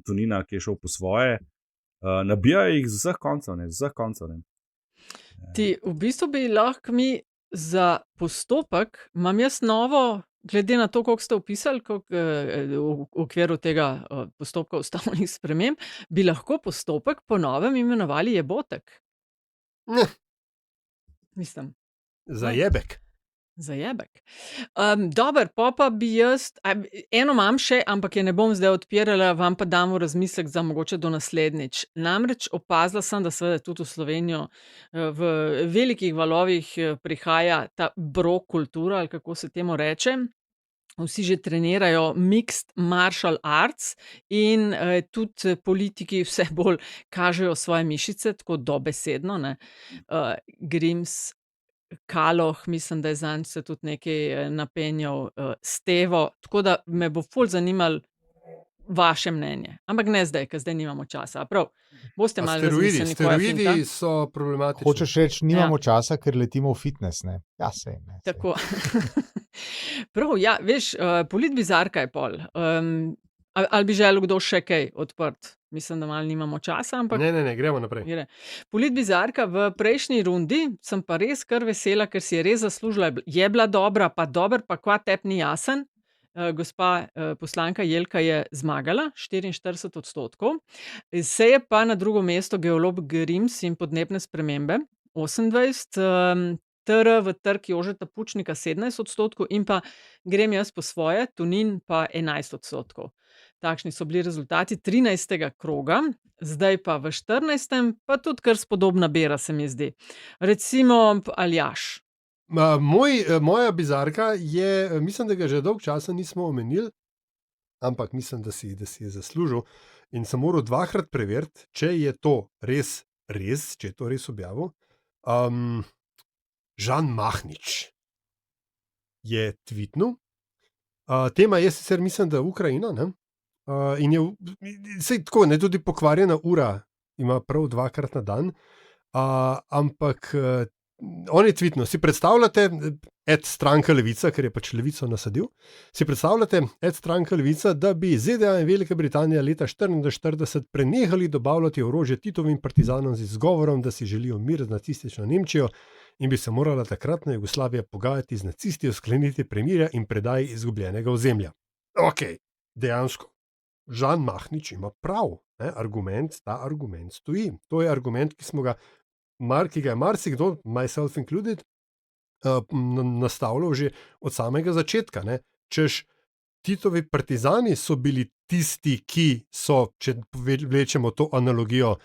Tonina, ki je šel po svoje, nabijajo jih z vseh koncev, ne. Ti, v bistvu bi lahko mi za postopek, imam jaz novo, glede na to, koliko ste opisali, v okviru tega postopka ustavnih sprememb, bi lahko postopek po novem imenovali jebotek. Mislim. Zajebek. Dober, pa bi jaz, eno imam še, ampak je ne bom zdaj odpirala, vam pa dam v razmislek za mogoče do naslednjič. Namreč opazila sem, da seveda tudi v Slovenijo v velikih valovih prihaja ta brok kultura, ali kako se temu reče. Vsi že trenirajo mixed martial arts in tudi politiki vse bolj kažejo svoje mišice, tako dobesedno, ne. Grims, Kaloh, mislim, da je zanj se tudi nekaj napenjal, Stevo, tako da me bo ful zanimalo vaše mnenje. Ampak ne zdaj, ker zdaj nimamo časa. Prav, boste malo razmislili. Steroidi so problematični. Hočeš reči, nimamo časa, ker letimo v fitness, ne? Ja, sej, ne. Tako. Prav, ja, veš, politbizarka je pol. Ali bi želel kdo še kaj odprt? Mislim, da malo nimamo časa, ampak... Ne, gremo naprej. Politbizarka v prejšnji rundi sem pa res kar vesela, ker si je res zaslužila. Je bila dobra, pa kva tep ni jasen. Gospa poslanka Jelka je zmagala, 44%. Se je pa na drugo mesto geolog Grims in podnebne spremembe, 28%. v trki Jožeta Pučnika 17% in pa grem jaz po svoje, Tonin pa 11%. Takšni so bili rezultati 13. kroga, zdaj pa v 14. pa tudi kar spodobna bera, se mi zdi. Recimo Aljaž. Moja bizarka je, mislim, da ga že dolgo časa nismo omenili, ampak mislim, da si je zaslužil in sem moral dvakrat preveriti, če je to res, če je to res objavil. Žan Mahnič je tweetnul. Tema je sicer, mislim, da Ukrajina, ne? In je sej tako, ne, tudi pokvarjena ura ima prav dvakrat na dan, ampak on je tweetnul, si predstavljate, stranka Levica, ker je pač Levico nasadil, si predstavljate, stranka Levica, da bi ZDA in Velika Britanija leta 1944 prenehali dobavljati orožje Titovim partizanom z izgovorom, da si želijo mir z nacistično Nemčijo in bi se morala takratna Jugoslavija pogajati z nacisti o sklenitvi premirja in predaji izgubljenega ozemlja. Ok, dejansko. Žan Mahnič ima prav, ne? Ta argument stoji. To je argument, ki ga je marsikdo, myself included, nastavljal že od samega začetka. Ne? Češ, Titovi partizani so bili tisti, ki so, če vlečemo to analogijo,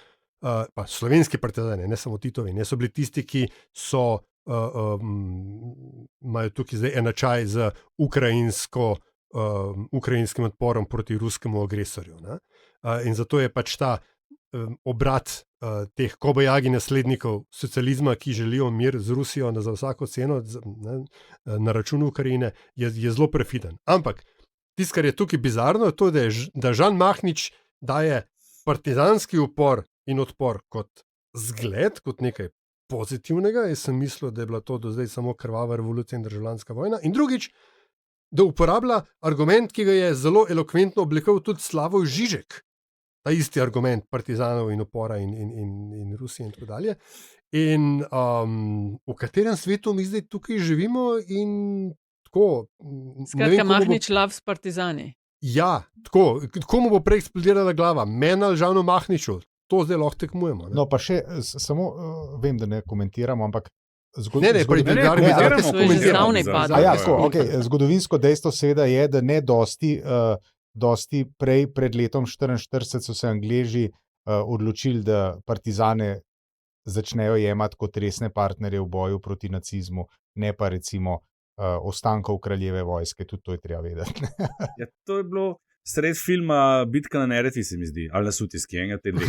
pa slovenski partizani, ne samo Titovi, ne, so bili tisti, ki so imajo tukaj zdaj enačaj z ukrajinskim odporom proti ruskemu agresorju. Ne? In zato je pač ta obrat teh kobajagi naslednikov socializma, ki želijo mir z Rusijo za vsako ceno, ne, na račun Ukrajine, je zelo prefiden. Ampak tisto, kar je tukaj bizarno, je to, da Žan Mahnič daje partizanski upor in odpor kot zgled, kot nekaj pozitivnega. Jaz sem mislil, da je bila to do zdaj samo krvava revolucija in državljanska vojna. In drugič, da uporablja argument, ki ga je zelo elokventno oblikoval tudi Slavoj Žižek. ta isti argument partizanov in upora in Rusije in tako dalje. In v katerem svetu mi zdaj tukaj živimo in tako. Skratka, Mahnič loves partizani. Ja, tako, komu bo prej eksplodirala glava, meni ali Žanu Mahniču, to zdaj lahko tekmujemo. No, pa še samo, vem, da ne komentiramo, ampak zgodovinsko dejstvo seveda je, da ne dosti prej, pred letom 1944 so se Angleži odločili, da partizane začnejo jemati kot resne partnerje v boju proti nacizmu, ne pa recimo ostankov kraljeve vojske, tudi to je treba vedeti. Ja, to je bilo sred filma Bitka na Neretvi, se mi zdi, ali na Sutjeski, enega te dve.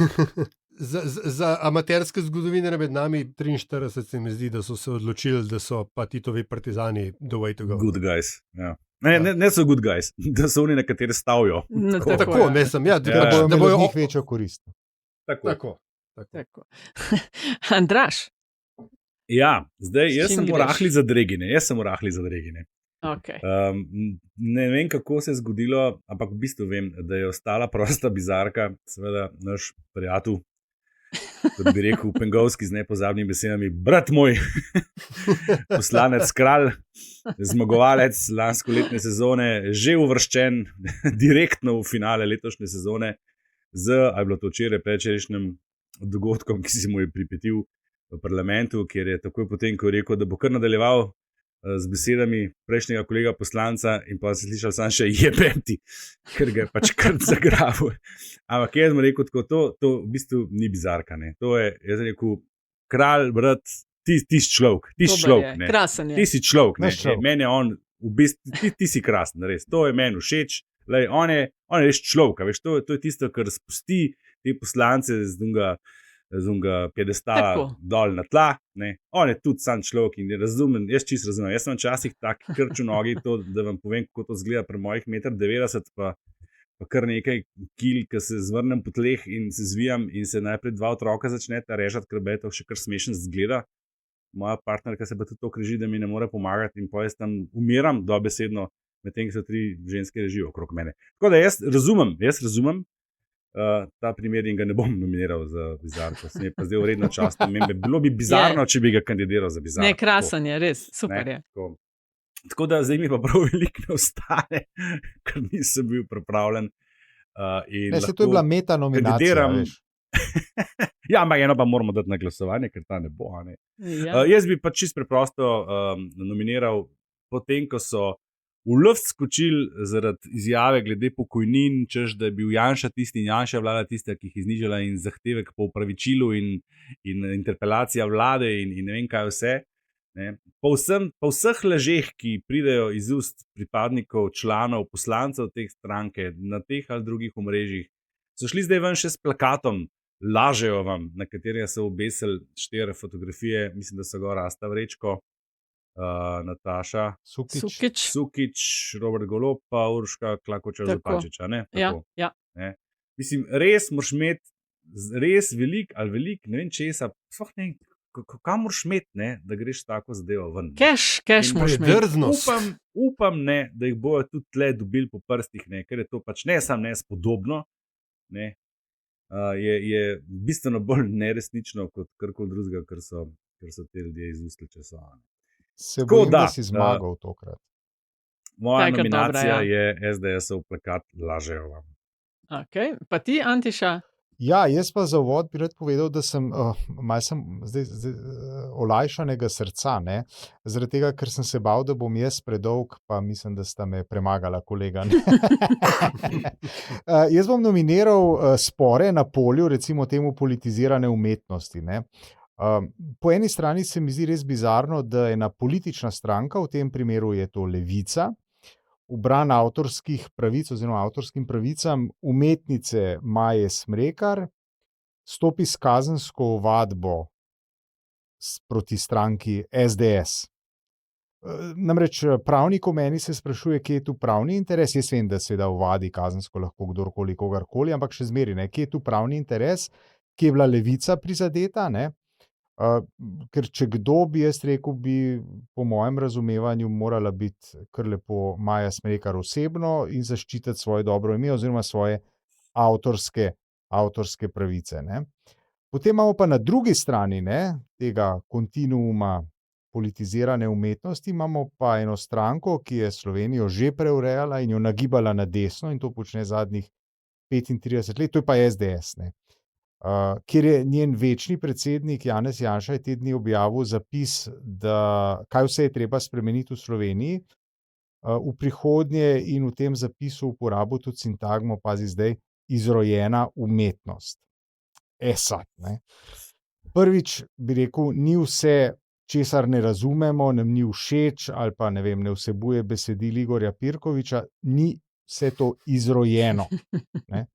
Za amaterske zgodovinare med nami 43 se mi zdi, da so se odločili, da so pa Titovi partizani the way to go. Good guys, ja. Ne so good guys, da so oni nekateri stavijo. No, tako, ne sem, ja, da bojo njih večjo korist. Tako. Andraž? Ja, zdaj, jaz sem v rahli za Dregine. Okay. Ne vem, kako se je zgodilo, ampak v bistvu vem, da je ostala prosta bizarka, seveda naš prijatelj, kot bi rekel Pengovski z nepozabnimi besedami, brat moj, poslanec kralj, zmagovalec lanskoletne sezone, že uvrščen direktno v finale letošnje sezone ali bilo to včeraj predvčerajšnjim dogodkom, ki si mu je pripetil v parlamentu, kjer je takoj potem, ko je rekel, da bo kar nadaljeval z besedami prejšnjega kolega poslanca in pa se slišal sam še jebem ti, ker ga je pač kar zagrabil. Ampak jaz sem rekel, to v bistvu ni bizarka. Ne. To je, jaz sem rekel, kralj, brat, ti si človek. Krasen je. Ti si človek. Meni je on, v bistvu, ti si krasen, res. To je meni všeč. Lej, on je res človek. Veš, to je tisto, kar spusti te poslance z unga piedestala dol na tla. Ne. On je tudi sam človek in razumem, jaz čisto razumem. Jaz sem včasih tak krč v nogi, da vam povem, kako to zgleda pri mojih 1,90 m, pa kar nekaj kil, ki se zvrnem po tleh in se zvijam in se najprej 2 otroka začneta režati, ker je to še kar smešen zgleda. Moja partnerka se pa tudi to križi, da mi ne more pomagati in pa jaz tam umiram dobesedno, medtem, ko so 3 ženske režijo okrog mene. Tako da jaz razumem ta primer in ga ne bom nominiral za bizarko. Se mi je pa zdaj vredno čast. Bilo bi bizarno, če bi ga kandidiral za bizarko. Ne, krasen je, res, super je. Tako da zdaj mi pa prav veliko ne ostane, ker nisem bil pripravljen. Se to je bila meta nominacija, veš. Ja, ampak eno pa moramo dati na glasovanje, ker ta ne bo. Ne. Ja. Jaz bi pa čisto preprosto nominiral potem, ko so v luft skočili zaradi izjave glede pokojnin, češ, da je bil Janša tisti in Janša vlada tista, ki jih je znižala in zahtevek po upravičilu in interpelacija vlade in ne vem kaj vse. Ne. Po vseh lažeh, ki pridejo iz ust pripadnikov, članov, poslancev teh stranke na teh ali drugih omrežjih, so šli zdaj ven še s plakatom, lažejo vam, na katerega so obesili 4 fotografije, mislim, da so ga Rasta Vrečko, Nataša Sukič, Robert Golob, pa Urška Klakočar Zupančiča. Ja. Mislim, res moraš imeti res velik, ne vem česa, sploh ne vem, kam moraš imeti, da greš tako zadevo ven. Cash moraš imeti. Upam, da jih bojo tudi tle dobili po prstih, ker je to pač ne samo nespodobno, je bistveno bolj neresnično kot karkoli drugega, ker so te ljudje izustili časovane. Se bojim, da si zmagal tokrat. Moja nominacija je SDS-ov plakat Lažejo vam. Okay. Pa ti, Antiša? Ja, jaz pa za uvod bi rad povedal, da sem malce zdaj olajšanega srca, zaradi tega, ker sem se bal, da bom jaz predolg, pa mislim, da sta me premagala kolega. Jaz bom nominiral spore na polju, recimo temu politizirane umetnosti. Po eni strani se mi zdi res bizarno, da ena politična stranka, v tem primeru je to Levica, v bran avtorskih pravic oziroma avtorskim pravicam umetnice Maje Smrekar stopi s kazensko ovadbo proti stranki SDS. Namreč pravnik v meni se sprašuje, kje je tu pravni interes. Jaz vem, da se da ovadi kazensko lahko kdorkoli, kogarkoli, ampak še zmeri, kje je tu pravni interes, kje je bila Levica prizadeta, ker če kdo bi jaz rekel, bi po mojem razumevanju morala biti kar lepo Maja Smrekar osebno in zaščititi svoje dobro ime oziroma svoje avtorske avtorske pravice. Ne. Potem imamo pa na drugi strani tega kontinuuma politizirane umetnosti, imamo pa eno stranko, ki je Slovenijo že preurejala in jo nagibala na desno in to počne zadnjih 35 let, to je pa SDS. Kjer je njen večni predsednik Janez Janša je te dni objavil zapis, da kaj vse je treba spremeniti v Sloveniji. V prihodnje in v tem zapisu uporabil tudi sintagmo, pazi zdaj, izrojena umetnost. Sad, ne. Prvič bi rekel, ni vse, česar ne razumemo, nam ni všeč ali pa ne vsebuje besedil Igorja Pirkoviča, ni vse to izrojeno. Ne.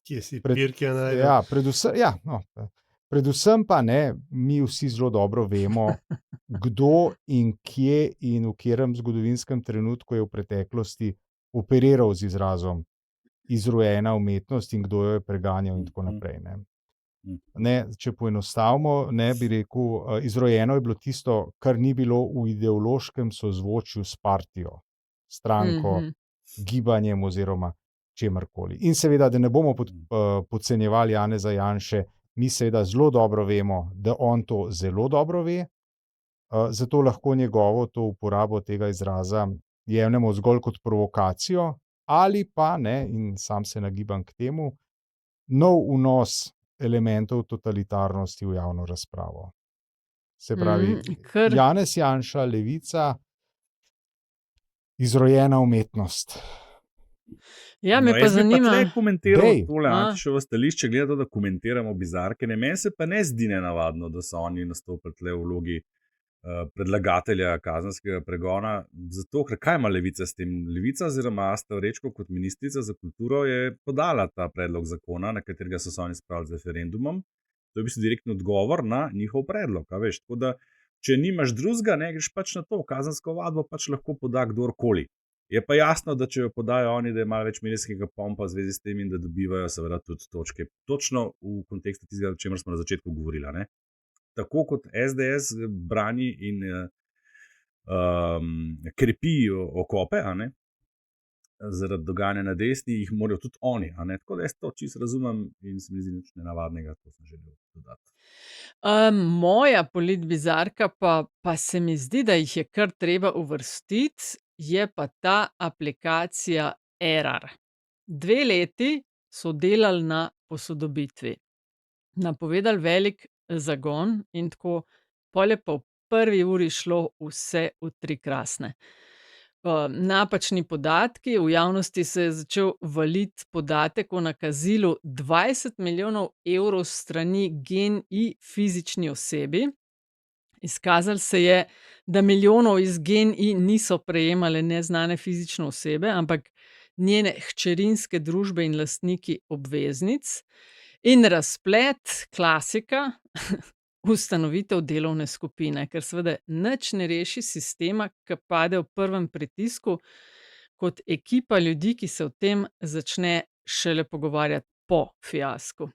Kje si Pirkja najde? Ja, predvsem pa mi vsi zelo dobro vemo, kdo in kje in v katerem zgodovinskem trenutku je v preteklosti operiral z izrazom izrojena umetnost in kdo jo je preganjal in tako naprej. Če poenostavimo, bi rekel, izrojeno je bilo tisto, kar ni bilo v ideološkem sozvočju s partijo, stranko, gibanjem oziroma čemarkoli. In seveda, da ne bomo podcenjevali Janeza Janše, mi seveda zelo dobro vemo, da on to zelo dobro ve, zato lahko njegovo to uporabo tega izraza jemljemo zgolj kot provokacijo ali pa, in sam se nagibam k temu, nov vnos elementov totalitarnosti v javno razpravo. Se pravi, Janez Janša, Levica, izrojena umetnost. Ja, me pa zanima. Jaz bi pa komentiral tole Antiševo stališče, glede to, da komentiramo bizarke. Meni se pa ne zdi nenavadno, da so oni nastopili tle v vlogi predlagatelja kazenskega pregona. Zato, ker kaj ima Levica s tem? Levica oziroma Asta Vrečko kot ministrica za kulturo je podala ta predlog zakona, na katerega so se oni spravili z referendumom. To je v bistvu direktni odgovor na njihov predlog. Tako da, če nimaš drugega, greš pač na to. Kazensko ovadbo pač lahko poda kdorkoli. Je pa jasno, da če jo podajo oni, da je malo več medijskega pompa v zvezi s tem in da dobivajo seveda tudi točke. Točno v kontekstu tistega, o čemer smo na začetku govorili. Tako kot SDS brani in krepi okope, zaradi dogajanja na desni, jih morajo tudi oni. Tako da jaz to čisto razumem in se mi zdi nič nenavadnega, to sem želel dodati. Moja politbizarka pa se mi zdi, da jih je kar treba uvrstiti, je pa ta aplikacija Erar. 2 leti so delali na posodobitvi. Napovedali velik zagon in tako pol je pa v prvi uri šlo vse v 3 krasne. Napačni podatki, v javnosti se je začel valiti podatek o nakazilu 20 milijonov evrov strani GEN-I fizični osebi. Izkazalo se je, da milijonov iz GEN-I niso prejemale neznane fizične osebe, ampak njene hčerinske družbe in lastniki obveznic. In razplet, klasika, ustanovitev delovne skupine, ker seveda nič ne reši sistema, ki pade v prvem pritisku, kot ekipa ljudi, ki se o tem začne šele pogovarjati po fiasku.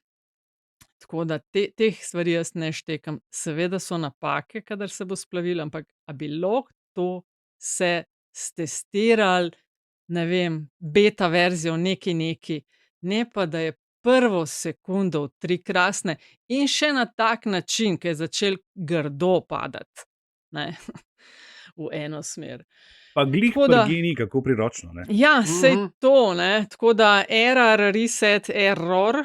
Tako da teh stvari jaz ne štekam. Seveda so napake, kadar se bo splavilo, ampak a bi lahko to se stestirali, beta verzijo neki, ne pa da je prvo sekundo v 3 krasne in še na tak način, ki je začel grdo padati, v eno smer. Pa glih prgini, kako priročno. Ja, sej to, tako da error, reset, error,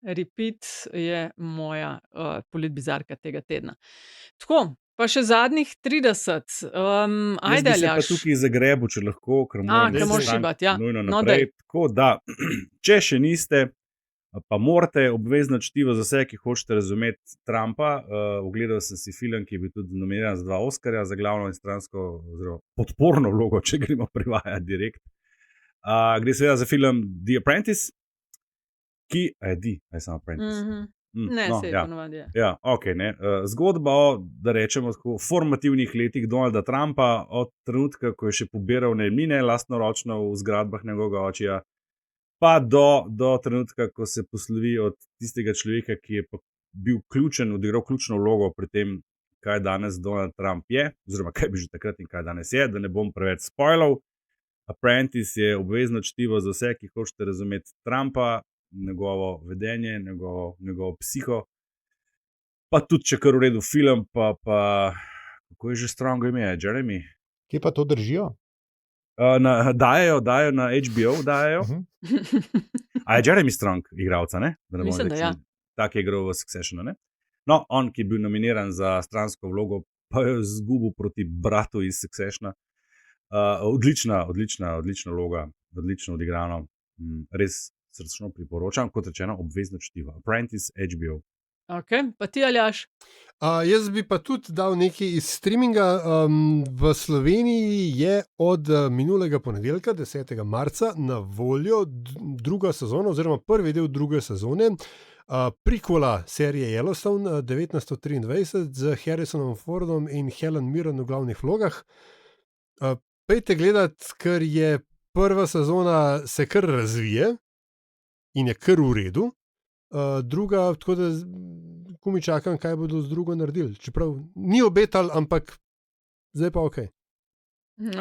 repeat je moja politbizarka tega tedna. Tako, pa še zadnjih 30. Ajde, Aljaž. Jaz bi se pa tukaj zagrebil, če lahko, ker moraš šibati, ja. Nujno naprej. Tako da, če še niste, pa morate obvezno čtivo za vse, ki hočete razumeti Trumpa. Ogledal sem si film, ki je bil tudi nominiran za 2 Oskarja, za glavno in stransko oziroma podporno vlogo, če gremo prevajati direkt. Gre seveda za film The Apprentice, ki je samo Apprentice. Ne, se je ponovadi. Ja, okay, zgodba o, da rečemo, formativnih letih Donalda Trumpa, od trenutka, ko je še pobiral najemnine lastnoročno v zgradbah njegovega očija, pa do trenutka, ko se poslovi od tistega človeka, ki je bil odigral ključno vlogo pri tem, kaj danes Donald Trump je, oziroma kaj bi že takrat in kaj danes je, da ne bom preveč spoilal. Apprentice je obvezno čtivo za vse, ki hočete razumeti Trumpa. njegovo vedenje, njegovo psiho. Pa tudi, če kar v redu film, pa kako je že Strongo ime, Jeremy? Kje pa to držijo? Dajajo na HBO, dajajo. A je Jeremy Strong igralca, ne? Mislim, da ja. Tak je igral v Successionu, ne? No, on, ki je bil nominiran za stransko vlogo, pa je zgubil proti bratu iz Successiona. Odlična vloga, odlično odigrano. Res srčno priporočam, kot rečeno, obvezno čtivo. Apprentice, HBO. Ok, pa ti, Aljaž? Jaz bi pa tudi dal nekaj iz streaminga. V Sloveniji je od minulega ponedeljka, 10. marca, na voljo druga sezona, oziroma prvi del druge sezone, prequela serije Yellowstone 1923 z Harrisonom Fordom in Helen Mirren v glavnih vlogah. Pejte gledat, ker je prva sezona se kar razvije in je kar v redu. Druga, tako da komi čakam, kaj bodo z drugo naredili. Čeprav ni obetal, ampak zdaj pa ok.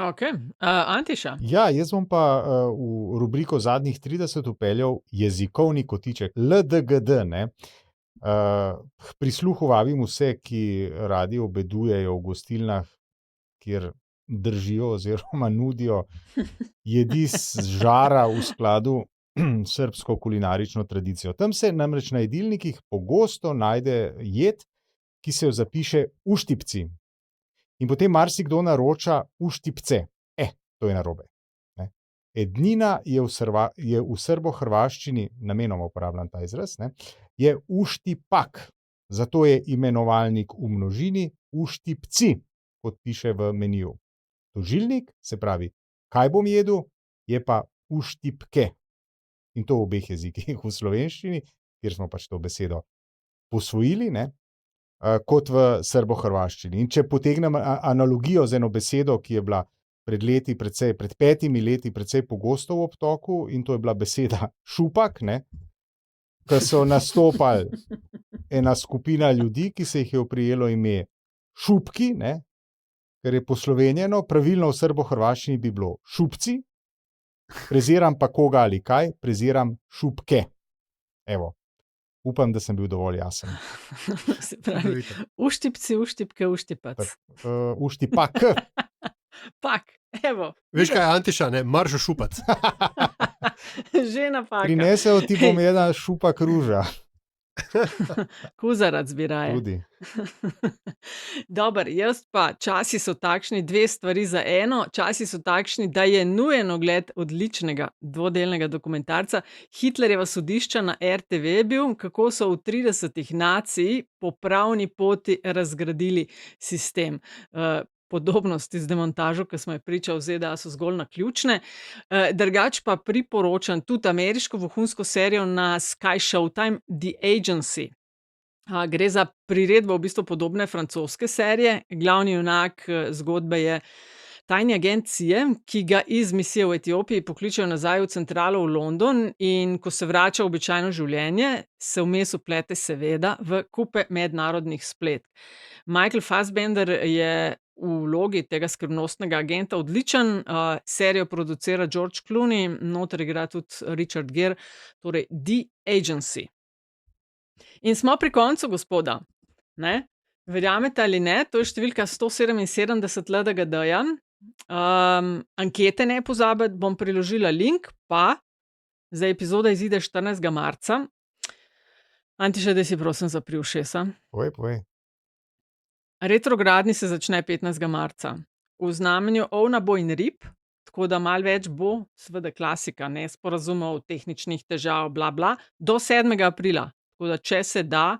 Ok, Antiša? Ja, jaz bom pa v rubriko zadnjih 30 upeljal jezikovni kotiček, LDGD, ne. Prisluhu vabim vse, ki radi obedujejo v gostilnah, kjer držijo oziroma nudijo jedi z žara v skladu srbsko kulinarično tradicijo. Tam se namreč na jedilnikih pogosto najde jed, ki se jo zapiše uštipci. In potem marsikdo naroča uštipce. To je narobe. Ne? Ednina je v srbo-hrvaščini, namenoma uporabljam ta izraz, ne, je uštipak. Zato je imenovalnik v množini uštipci, kot piše v meniju. Tožilnik, se pravi, kaj bom jedel, je pa uštipke. In to v obeh jezikih, v slovenščini, kjer smo pač to besedo posvojili, ne, kot v srbo-hrvaščini. In če potegnem analogijo z eno besedo, ki je bila pred 5 leti precej pogosto v obtoku, in to je bila beseda šupak, ne, ko so nastopali ena skupina ljudi, ki se jih je oprijelo ime šupki, ne, ker je poslovenjeno, pravilno v srbo-hrvaščini bi bilo šupci, preziram pa koga ali kaj, preziram šupke. Evo, upam, da sem bil dovolj jasen. Se pravi, uštipci, uštipke, uštipac. Uštipak. Pak, evo. Veš kaj, Antiša, ne, marš šupac. Že napaka. Prinesel ti bom ena šupak ruža. Kuzarac bi raje. Tudi. Dobar, jaz pa, časi so takšni, 2 stvari za eno, časi so takšni, da je nujen ogled odličnega dvodelnega dokumentarca Hitlerjeva sodišča na RTV je bil, kako so v 30 naciji po pravni poti razgradili sistem. Podobnosti z demontažo, ki smo je pričali v ZDA, so zgolj naključne. Drugač pa priporočam tudi ameriško vohunsko serijo na Sky Showtime, The Agency. Gre za priredbo v bistvu podobne francoske serije. Glavni junak zgodbe je tajni agent CIA, ki ga iz misije v Etiopiji pokličejo nazaj v centralo v London, in ko se vrača v običajno življenje, se vmes vplete seveda v kupe mednarodnih spletk. Michael Fassbender je v vlogi tega skrivnostnega agenta odličen, serijo producira George Clooney, noter igra tudi Richard Gere, torej The Agency. In smo pri koncu, gospoda. Ne? Verjamete ali ne, to je številka 177 LDGD-ja. Ankete ne pozabiti, bom priložila link, pa za epizoda izide 14. marca. Antiša, da si prosim zapri ušesa. Povej. Retrogradni se začne 15. marca. V znamenju ovna bo in rib, tako da malo več bo, seveda klasika, nesporazumov, tehničnih težav, bla bla, do 7. aprila. Tako da, če se da,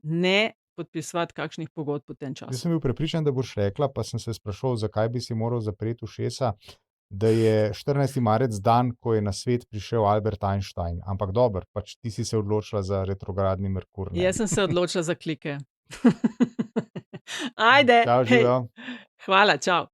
ne podpisovati kakšnih pogodb v tem času. Jaz sem bil prepričan, da boš rekla, pa sem se sprašal, zakaj bi si moral zapreti ušesa, da je 14. marec dan, ko je na svet prišel Albert Einstein. Ampak dobro, pač ti si se odločila za retrogradni Merkur. Ne? Jaz sem se odločila za klike. Ajde. Čau, živijo. Hvala, čau.